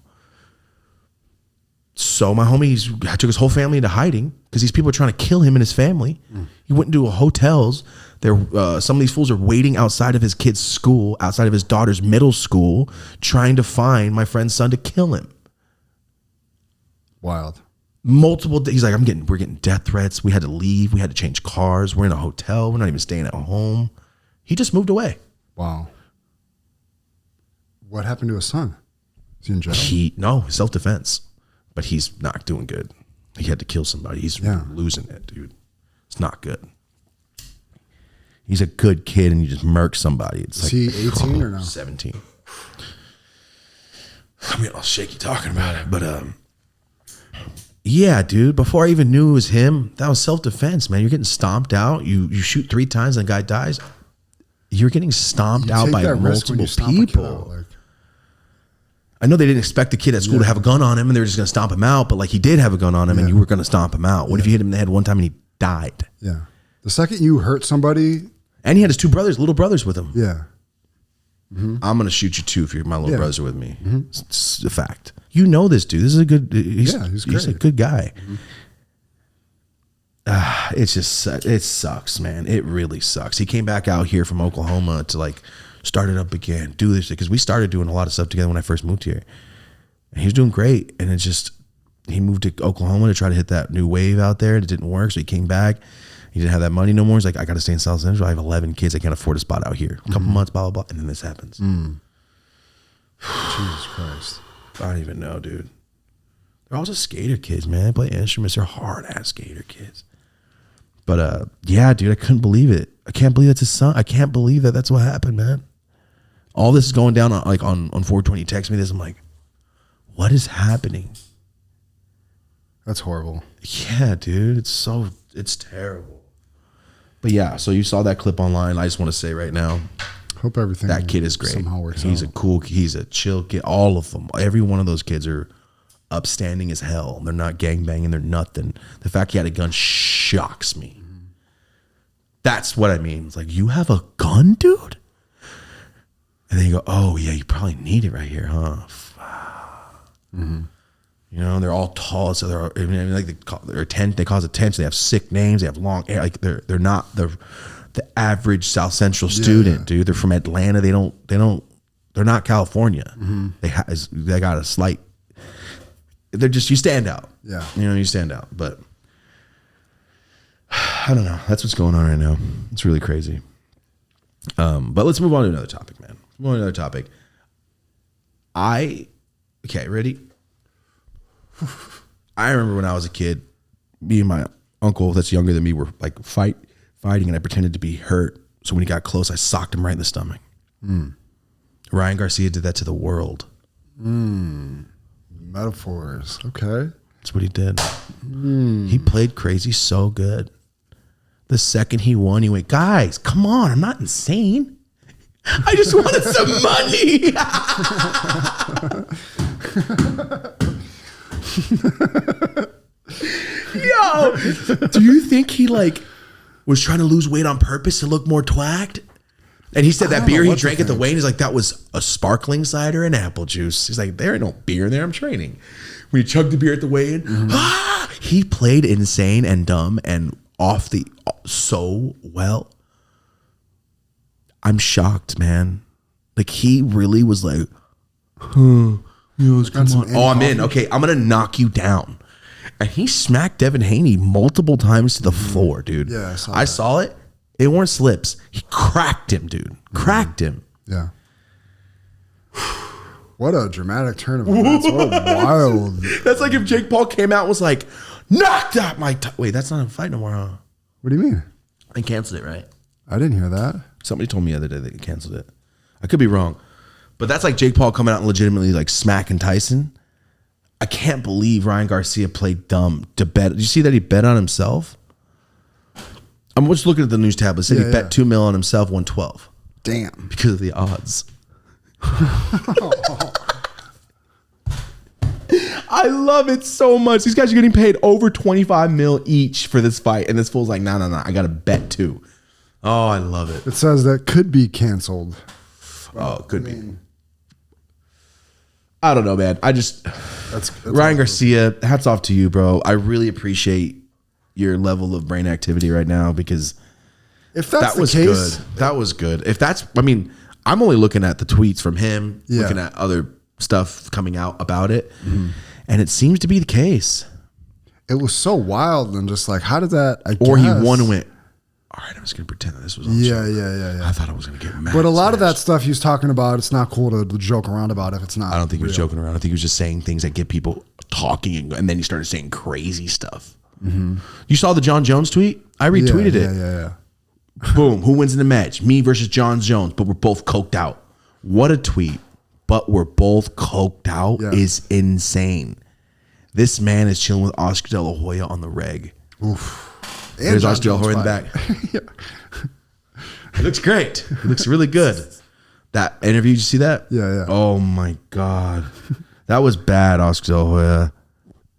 So my homie took his whole family into hiding because these people are trying to kill him and his family. He went into hotels. Some of these fools are waiting outside of his kid's school, outside of his daughter's middle school, trying to find my friend's son to kill him. Wild. Multiple days. He's like, we're getting death threats. We had to leave. We had to change cars. We're in a hotel. We're not even staying at home. He just moved away. Wow. What happened to his son? Is he in jail? No, self-defense. But he's not doing good. He had to kill somebody. He's losing it, dude. It's not good. He's a good kid, and you just murk somebody. It's Is he 18 or no? 17. I'm getting all shaky talking about it, but yeah, dude. Before I even knew it was him, that was self-defense, man. You're getting stomped out. You shoot 3 times and the guy dies. You're getting stomped out by multiple people. I know they didn't expect the kid at school to have a gun on him, and they were just going to stomp him out. But like he did have a gun on him, and you were going to stomp him out. What if you hit him in the head one time and he died? Yeah. The second you hurt somebody, and he had his 2 little brothers with him. Yeah. I'm going to shoot you too if my little brothers are with me. It's a fact. You know this dude. This is a good. He's a good guy. It's just, it sucks, man. It really sucks. He came back out here from Oklahoma to like start it up again, do this, because we started doing a lot of stuff together when I first moved here. And he was doing great. And it just, he moved to Oklahoma to try to hit that new wave out there. It didn't work. So he came back. He didn't have that money no more. He's like, I got to stay in South Central. I have 11 kids. I can't afford a spot out here. A couple months, blah, blah, blah. And then this happens. Jesus Christ. I don't even know, dude. They're all just skater kids, man. They play instruments. They're hard-ass skater kids. But, yeah, dude, I couldn't believe it. I can't believe that's his son. I can't believe that that's what happened, man. All this is going down on 420. He texts me this. I'm like, what is happening? That's horrible. Yeah, dude. It's terrible. But, yeah, so you saw that clip online. I just want to say right now, hope everything that kid is great. Somehow works he's out. He's a chill kid. All of them. Every one of those kids are upstanding as hell. They're not gangbanging. They're nothing. The fact he had a gun shocks me. That's what I mean. It's like, you have a gun, dude? And then you go, oh, yeah, you probably need it right here, huh? You know, they're all tall. So they cause attention. They have sick names. They have long hair. Like they're not the average South Central student, dude. They're from Atlanta. They're not California. They got a slight, they're just, you stand out. Yeah. You know, you stand out. But I don't know. That's what's going on right now. It's really crazy. But let's move on to another topic, man. Move on to another topic. Okay, ready? I remember when I was a kid, me and my uncle that's younger than me were like fighting, and I pretended to be hurt. So when he got close, I socked him right in the stomach. Ryan Garcia did that to the world. Metaphors. Okay. That's what he did. He played crazy so good. The second he won, he went, guys, come on, I'm not insane. I just wanted some money. Yo, do you think he like was trying to lose weight on purpose to look more twacked? And he said that beer he drank at the weigh-in, he's like, that was a sparkling cider and apple juice. He's like, there ain't no beer in there, I'm training. When he chugged the beer at the weigh-in, he played insane and dumb and so well. I'm shocked, man. Like he really was like, come on. Oh, I'm in. Okay, I'm gonna knock you down. And he smacked Devin Haney multiple times to the floor, dude. Yeah, I saw it. They weren't slips. He cracked him, dude. Cracked him. Yeah. What a dramatic turn of events. What a wild. That's like if Jake Paul came out and was like, knocked out my wait, that's not a fight no more, huh? What do you mean? They canceled it, right? I didn't hear that. Somebody told me the other day they canceled it. I could be wrong. But that's like Jake Paul coming out and legitimately like smacking Tyson. I can't believe Ryan Garcia played dumb to bet. Did you see that he bet on himself? I'm just looking at the news tablet. It said he bet $2 million on himself, won 12. Damn. Because of the odds. I love it so much. These guys are getting paid over 25 mil each for this fight. And this fool's like, no. I got to bet too. Oh, I love it. It says that could be canceled. Oh, it could be. I don't know, man. That's Ryan Garcia, hats off to you, bro. I really appreciate your level of brain activity right now because if that's that was the case, good. That was good. If that's, I mean, I'm only looking at the tweets from him, looking at other stuff coming out about it, and it seems to be the case. It was so wild and just like, how did that? Or he won and went, all right, I'm just going to pretend that this was on yeah. I thought I was going to get mad. But a lot of that stuff he was talking about, it's not cool to joke around about if it's not. I don't think he was real. joking around. I think he was just saying things that get people talking, and then he started saying crazy stuff. You saw the John Jones tweet? I retweeted it. Yeah. Boom. Who wins in the match? Me versus John Jones, but we're both coked out. What a tweet. But we're both coked out is insane. This man is chilling with Oscar De La Hoya on the reg. Oof. There's Oscar De La Hoya in the back. It looks great. It looks really good. That interview, did you see that? Yeah. Oh my God. That was bad, Oscar De La Hoya.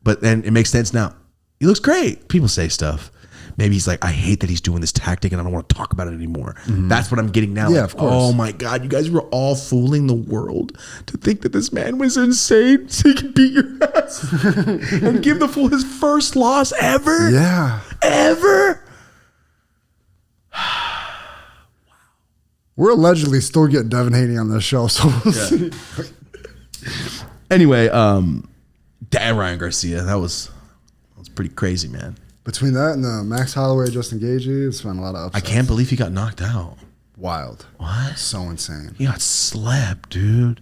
But then it makes sense now. He looks great. People say stuff. Maybe he's like, I hate that he's doing this tactic and I don't want to talk about it anymore. That's what I'm getting now. Yeah, like, of course. oh my God, you guys were all fooling the world to think that this man was insane so he could beat your ass and give the fool his first loss ever. Yeah. Ever. We're allegedly still getting Devin Haney on this show, so we'll see. Anyway, damn, Ryan Garcia, that was pretty crazy, man. Between that and the Max Holloway, Justin Gaethje, it's been a lot of upsets. I can't believe he got knocked out. Wild. What? So insane. He got slept, dude.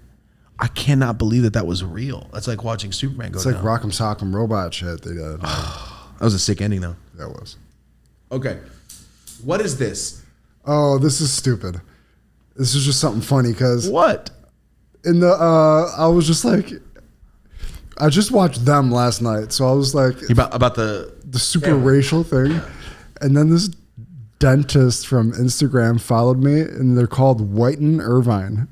I cannot believe that was real. That's like watching Superman go It's down. like Rock'em Sock'em Robot shit they did. That was a sick ending, though. That was. Okay. What is this? Oh, this is stupid. This is just something funny because What? in the I was just like, I just watched Them last night, so I was like, About the super racial thing, and then this dentist from Instagram followed me, and they're called Whiten Irvine.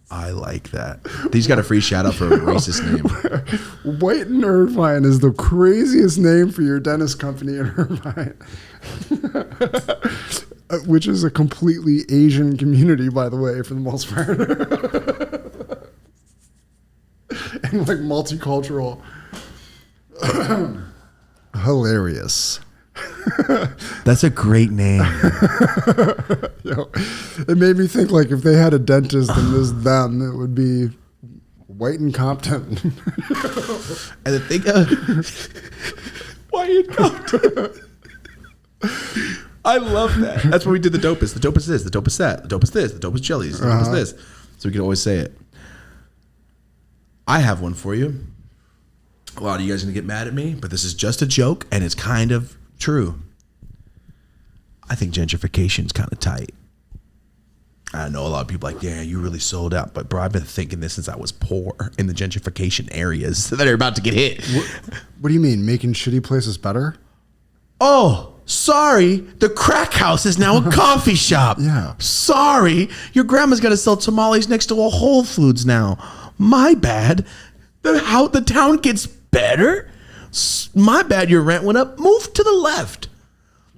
I like that. He's got a free shout out for a racist name. Whiten Irvine is the craziest name for your dentist company in Irvine. Which is a completely Asian community, by the way, for the most part. And like multicultural. Hilarious. That's a great name. Yo, it made me think like if they had a dentist in this Them, it would be Whiten Compton. And the thing Whiten Compton. I love that. That's what we did the dopest. The dopest this, the dopest that, the dopest this, the dopest jellies, the dopest this. So we can always say it. I have one for you. A lot of you guys are going to get mad at me, but this is just a joke, and it's kind of true. I think gentrification is kind of tight. I know a lot of people are like, yeah, you really sold out. But bro, I've been thinking this since I was poor in the gentrification areas that are about to get hit. What do you mean, making shitty places better? Oh, sorry, the crack house is now a coffee shop. Yeah. Sorry, your grandma's got to sell tamales next to a Whole Foods now. My bad. The town gets better. My bad, your rent went up. Move to the left.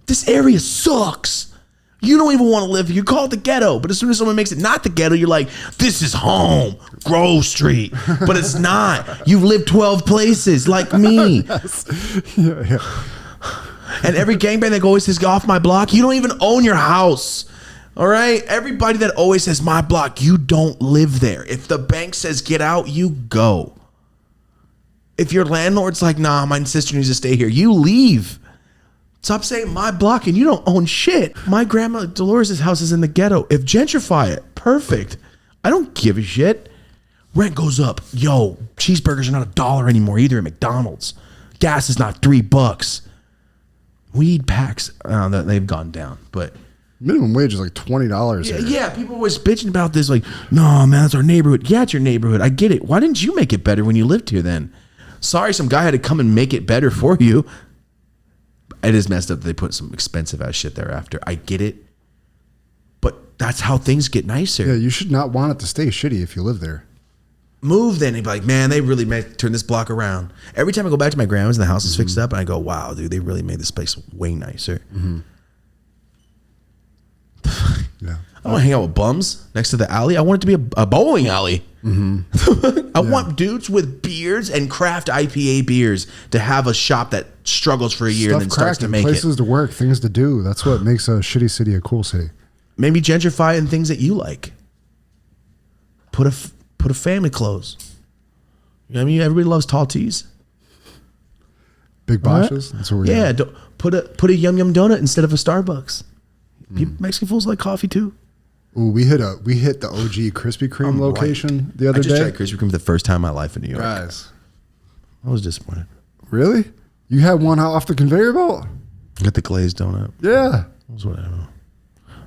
This area sucks. You don't even want to live here. You call it the ghetto, but as soon as someone makes it not the ghetto, you're like, this is home, Grove Street. But it's not. You've lived 12 places like me. Yeah. And every gangbang that always says, get off my block, you don't even own your house. All right? Everybody that always says, my block, you don't live there. If the bank says, get out, you go. If your landlord's like, nah, my sister needs to stay here, you leave. Stop saying my block and you don't own shit. My grandma Dolores' house is in the ghetto. If gentrify it, perfect. I don't give a shit. Rent goes up. Yo, cheeseburgers are not $1 anymore either at McDonald's. Gas is not $3. Weed packs, they've gone down, but Minimum wage is like $20 here. yeah, people always bitching about this, like, no, man, it's our neighborhood. Yeah, it's your neighborhood. I get it. Why didn't you make it better when you lived here then? Sorry, some guy had to come and make it better for you. It is messed up that they put some expensive ass shit there after. I get it, but that's how things get nicer. Yeah, you should not want it to stay shitty if you live there. Move then and be like, man, they really made turn this block around. Every time I go back to my grandma's and the house is fixed up, and I go, wow, dude, they really made this place way nicer. Yeah. I don't want to hang out with bums next to the alley. I want it to be a bowling alley. I want dudes with beards and craft IPA beers to have a shop that struggles for a year and then starts to make places it. to work, things to do. That's what makes a shitty city a cool city. Maybe gentrify in things that you like. Put a family clothes. You know what I mean? Everybody loves tall tees. Big botches. That's what we're doing. Put a Yum Yum donut instead of a Starbucks. People, Mexican fools like coffee too. Ooh, we hit the OG Krispy Kreme location the other day. I just tried Krispy Kreme for the first time in my life in New York. Guys, I was disappointed. really? You had one off the conveyor belt? Get the glazed donut. Yeah. It was whatever.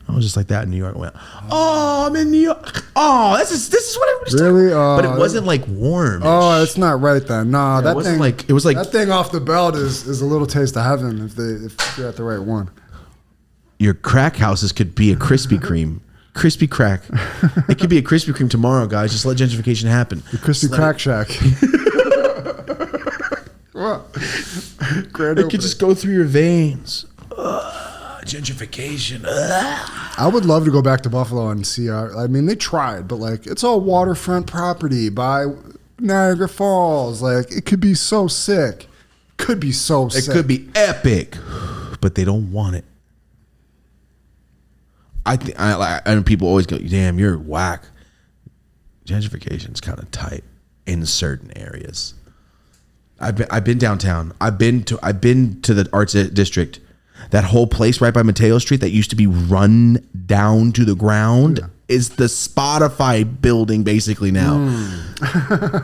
I was just like that in New York. I went, oh, I'm in New York. Oh, this is what everybody's Really? talking. But it wasn't like warm. Oh, it's not right then. No, that thing. It was like that thing off the belt is a little taste of heaven if you're at the right one. Your crack houses could be a Krispy Kreme. Krispy Crack. It could be a Krispy Kreme tomorrow, guys. Just let gentrification happen. The Krispy Crack Shack. What? It could just go through your veins. Gentrification. I would love to go back to Buffalo and see I mean, they tried, but like it's all waterfront property by Niagara Falls. Like it could be so sick. Could be so sick. It could be epic, but they don't want it. And people always go, "Damn, you're whack." Gentrification's kind of tight in certain areas. I've been downtown. I've been to the arts district. That whole place right by Mateo Street that used to be run down to the ground is the Spotify building basically now.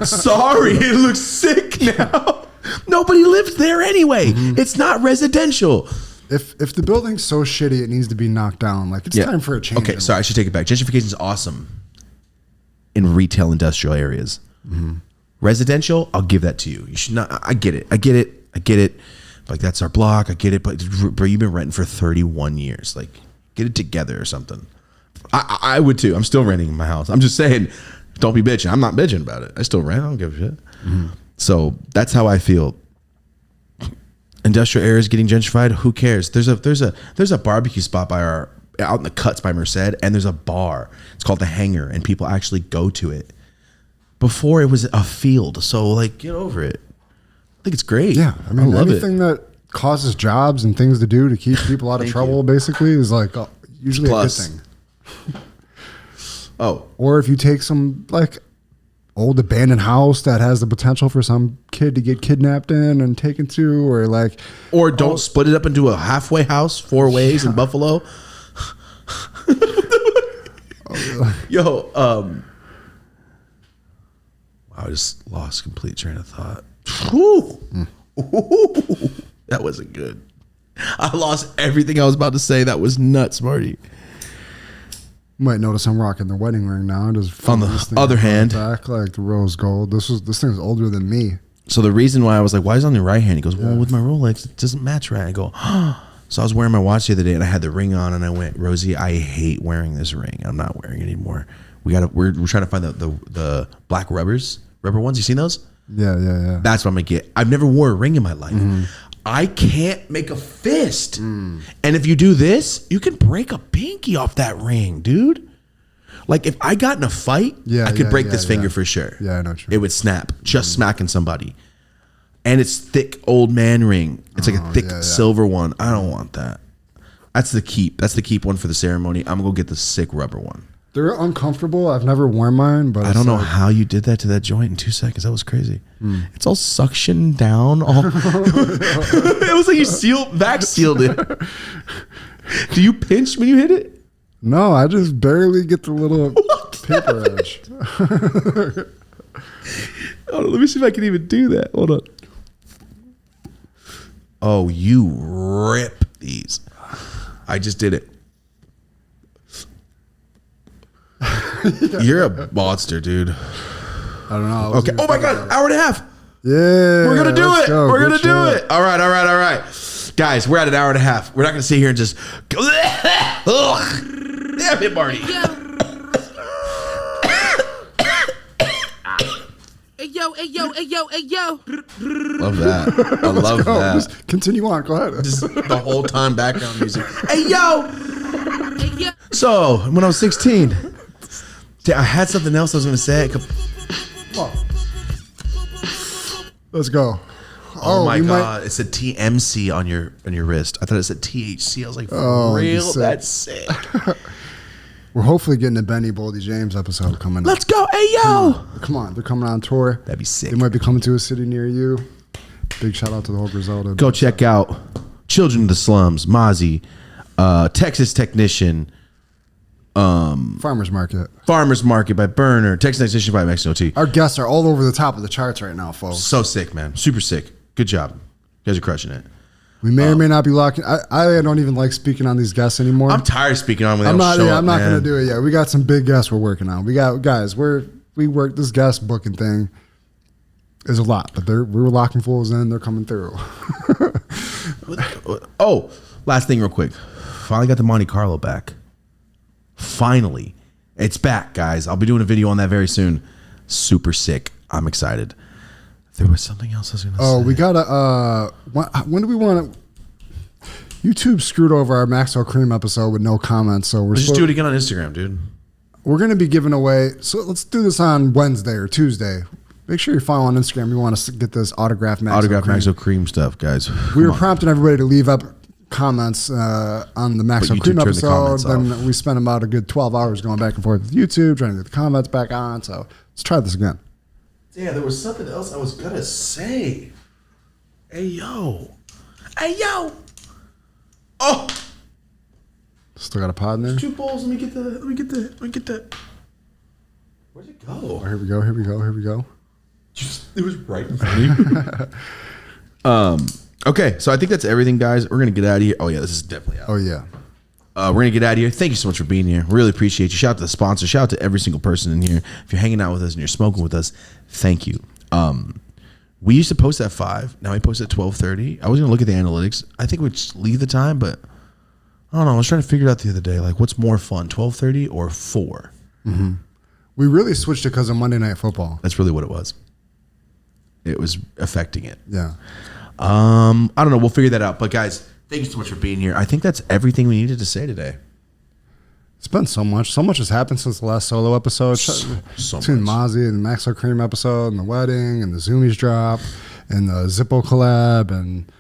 Sorry, it looks sick now. Nobody lives there anyway. It's not residential. If the building's so shitty, it needs to be knocked down. Like it's time for a change. Okay, sorry, I should take it back. Gentrification is awesome in retail industrial areas. Residential, I'll give that to you. You should not. I get it. Like that's our block. I get it, but bro, you've been renting for 31 years. Like, get it together or something. I would too. I'm still renting my house. I'm just saying, don't be bitching. I'm not bitching about it. I still rent. I don't give a shit. So that's how I feel. Industrial areas getting gentrified. Who cares? There's a barbecue spot out in the Cuts by Merced, and there's a bar. It's called the Hangar, and people actually go to it. Before it was a field, so like get over it. I think it's great. Yeah, I mean, love anything that causes jobs and things to do to keep people out of trouble, basically, is like usually Plus. a good thing. Oh, or if you take some like old abandoned house that has the potential for some kid to get kidnapped in and taken to, or don't split it up into a halfway house 4 ways in Buffalo. Yo, I just lost complete train of thought. That wasn't good. I lost everything I was about to say. That was nuts, Marty. You might notice I'm rocking the wedding ring now. Just on the other hand, back like the rose gold. This thing's older than me. So the reason why I was like, "Why is it on the right hand?" He goes, "Well, with my Rolex, it doesn't match right." I go, "Oh." So I was wearing my watch the other day, and I had the ring on, and I went, "Rosie, I hate wearing this ring. I'm not wearing it anymore. We're trying to find the black rubber ones. You seen those? Yeah. That's what I'm gonna get. I've never wore a ring in my life. I can't make a fist. And if you do this, you can break a pinky off that ring, dude. Like if I got in a fight, I could break this finger for sure. Yeah, I know. It would snap just smacking somebody. And it's thick old man ring. It's like a thick silver one. I don't want that. That's the keep. That's the keep one for the ceremony. I'm gonna go get the sick rubber one. They're uncomfortable. I've never worn mine, but I don't know how you did that to that joint in 2 seconds. That was crazy. It's all suction down. It was like you vac sealed it. Do you pinch when you hit it? No, I just barely get the little paper edge. Oh, let me see if I can even do that. Hold on. Oh, you rip these. I just did it. You're a monster, dude. I don't know. Okay. Oh my God, hour and a half. Yeah. We're going to do it. Go. We're going to do it. All right. Guys, we're at an hour and a half. We're not going to sit here and just go. Damn it, Marty. Hey yo. Love that. I love that. Just continue on. Go ahead. Just the whole time background music. Hey yo. Hey yo. So when I was 16, I had something else I was going to say. Let's go. Oh my God! It said TMC on your wrist. I thought it said THC. I was like, for real? That's sick. We're hopefully getting a Benny Boldy James episode coming. Let's go. Hey yo! Come on, they're coming on tour. That'd be sick. They might be coming to a city near you. Big shout out to the whole Griselda. Go check out Children of the Slums, Mozzie, Texas Technician, Farmers Market by Burner, Texas Technician by Mexico T. Our guests are all over the top of the charts right now, folks. So sick, man. Super sick. Good job. You guys are crushing it. We may or may not be locking. I don't even like speaking on these guests anymore. I'm tired of speaking on when I'm they not. don't show Yeah, up, I'm not going man. to do it yet. We got some big guests we're working on. We got guys. We work this guest booking thing is a lot, but we were locking fools in. They're coming through. Oh, last thing real quick. Finally got the Monte Carlo back. Finally. It's back, guys. I'll be doing a video on that very soon. Super sick. I'm excited. There was something else I was going to say. Oh, we got to, when do we want to, YouTube screwed over our Maxwell Cream episode with no comments. So Let's just do it again on Instagram, dude. We're going to be giving away. So let's do this on Wednesday or Tuesday. Make sure you follow on Instagram. We want to get this autographed Maxwell Cream stuff, guys. We were prompting everybody to leave up comments on the Maxwell Cream episode. Then we spent about a good 12 hours going back and forth with YouTube, trying to get the comments back on. So let's try this again. Yeah, there was something else I was going to say. Hey, yo. Hey, yo. Oh. Still got a pod in there? 2 bowls. Let me get the. Where'd it go? Oh, here we go. It was right in front of you. Okay, so I think that's everything, guys. We're gonna get out of here. Oh yeah, this is definitely out. Oh yeah. We're gonna get out of here. Thank you so much for being here. Really appreciate you. Shout out to the sponsor. Shout out to every single person in here. If you're hanging out with us and you're smoking with us, thank you. We used to post at 5. Now we post at 12:30. I was gonna look at the analytics. I think we'd just leave the time, but I don't know. I was trying to figure it out the other day. Like, what's more fun, 12:30 or 4? Mm-hmm. We really switched it because of Monday Night Football. That's really what it was. It was affecting it. Yeah. I don't know. We'll figure that out. But guys, thank you so much for being here. I think that's everything we needed to say today. It's been so much. So much has happened since the last solo episode. So Between much. Mozzie and the Maxwell Cream episode and the wedding and the Zumiez drop and the Zippo collab. And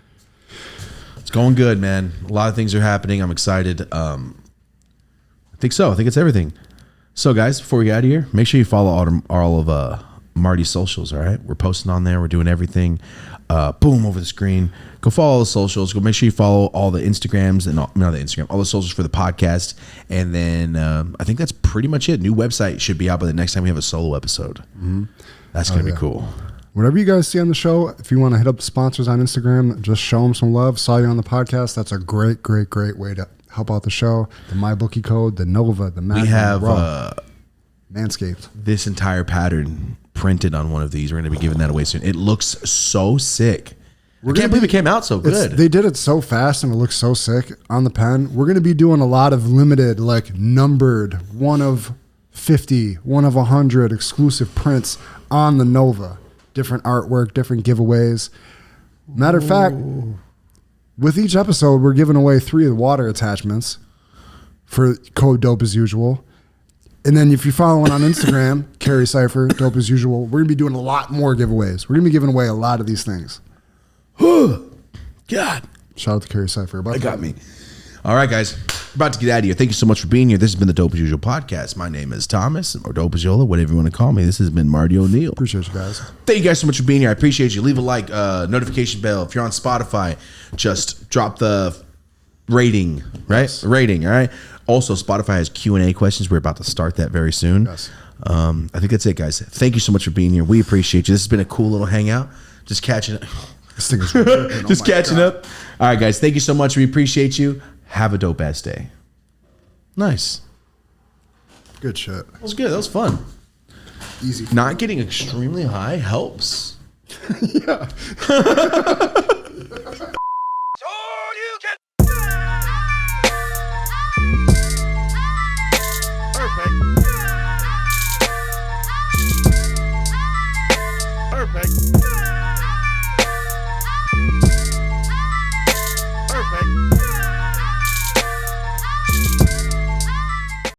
it's going good, man. A lot of things are happening. I'm excited. I think so. I think it's everything. So guys, before we get out of here, make sure you follow all of Marty's socials. All right. We're posting on there. We're doing everything. Boom, over the screen. Go follow all the socials. Go make sure you follow all the Instagrams and all the socials for the podcast. And then I think that's pretty much it. New website should be out by the next time we have a solo episode. Mm-hmm. That's going to be cool. Whatever you guys see on the show, if you want to hit up the sponsors on Instagram, just show them some love. Saw you on the podcast. That's a great, great, great way to help out the show. The MyBookie code, the Nova, the Magnum, we have Manscaped. This entire pattern printed on one of these. We're going to be giving that away soon. It looks so sick. I can't believe it came out so good. They did it so fast and it looks so sick on the pen. We're going to be doing a lot of limited, like numbered, 1 of 50, 1 of 100 exclusive prints on the Nova. Different artwork, different giveaways. Matter of fact, with each episode, we're giving away 3 of the water attachments for code dope as usual. And then if you're following on Instagram, Carrie Cypher, dope as usual, we're going to be doing a lot more giveaways. We're going to be giving away a lot of these things. God. Shout out to Carrie Cypher. It got me. All right, guys. We're about to get out of here. Thank you so much for being here. This has been the Dope as Usual podcast. My name is Thomas, or Dope as Yola, whatever you want to call me. This has been Marty O'Neill. Appreciate you guys. Thank you guys so much for being here. I appreciate you. Leave a like, notification bell. If you're on Spotify, just drop the rating, right? Yes. Rating, all right? Also, Spotify has Q&A questions. We're about to start that very soon. Yes. I think that's it, guys. Thank you so much for being here. We appreciate you. This has been a cool little hangout. Just catching up. This thing is ridiculous. Just catching up. All right, guys. Thank you so much. We appreciate you. Have a dope ass day. Nice. Good shit. That was good. That was fun. Easy. Not getting extremely high helps. Yeah.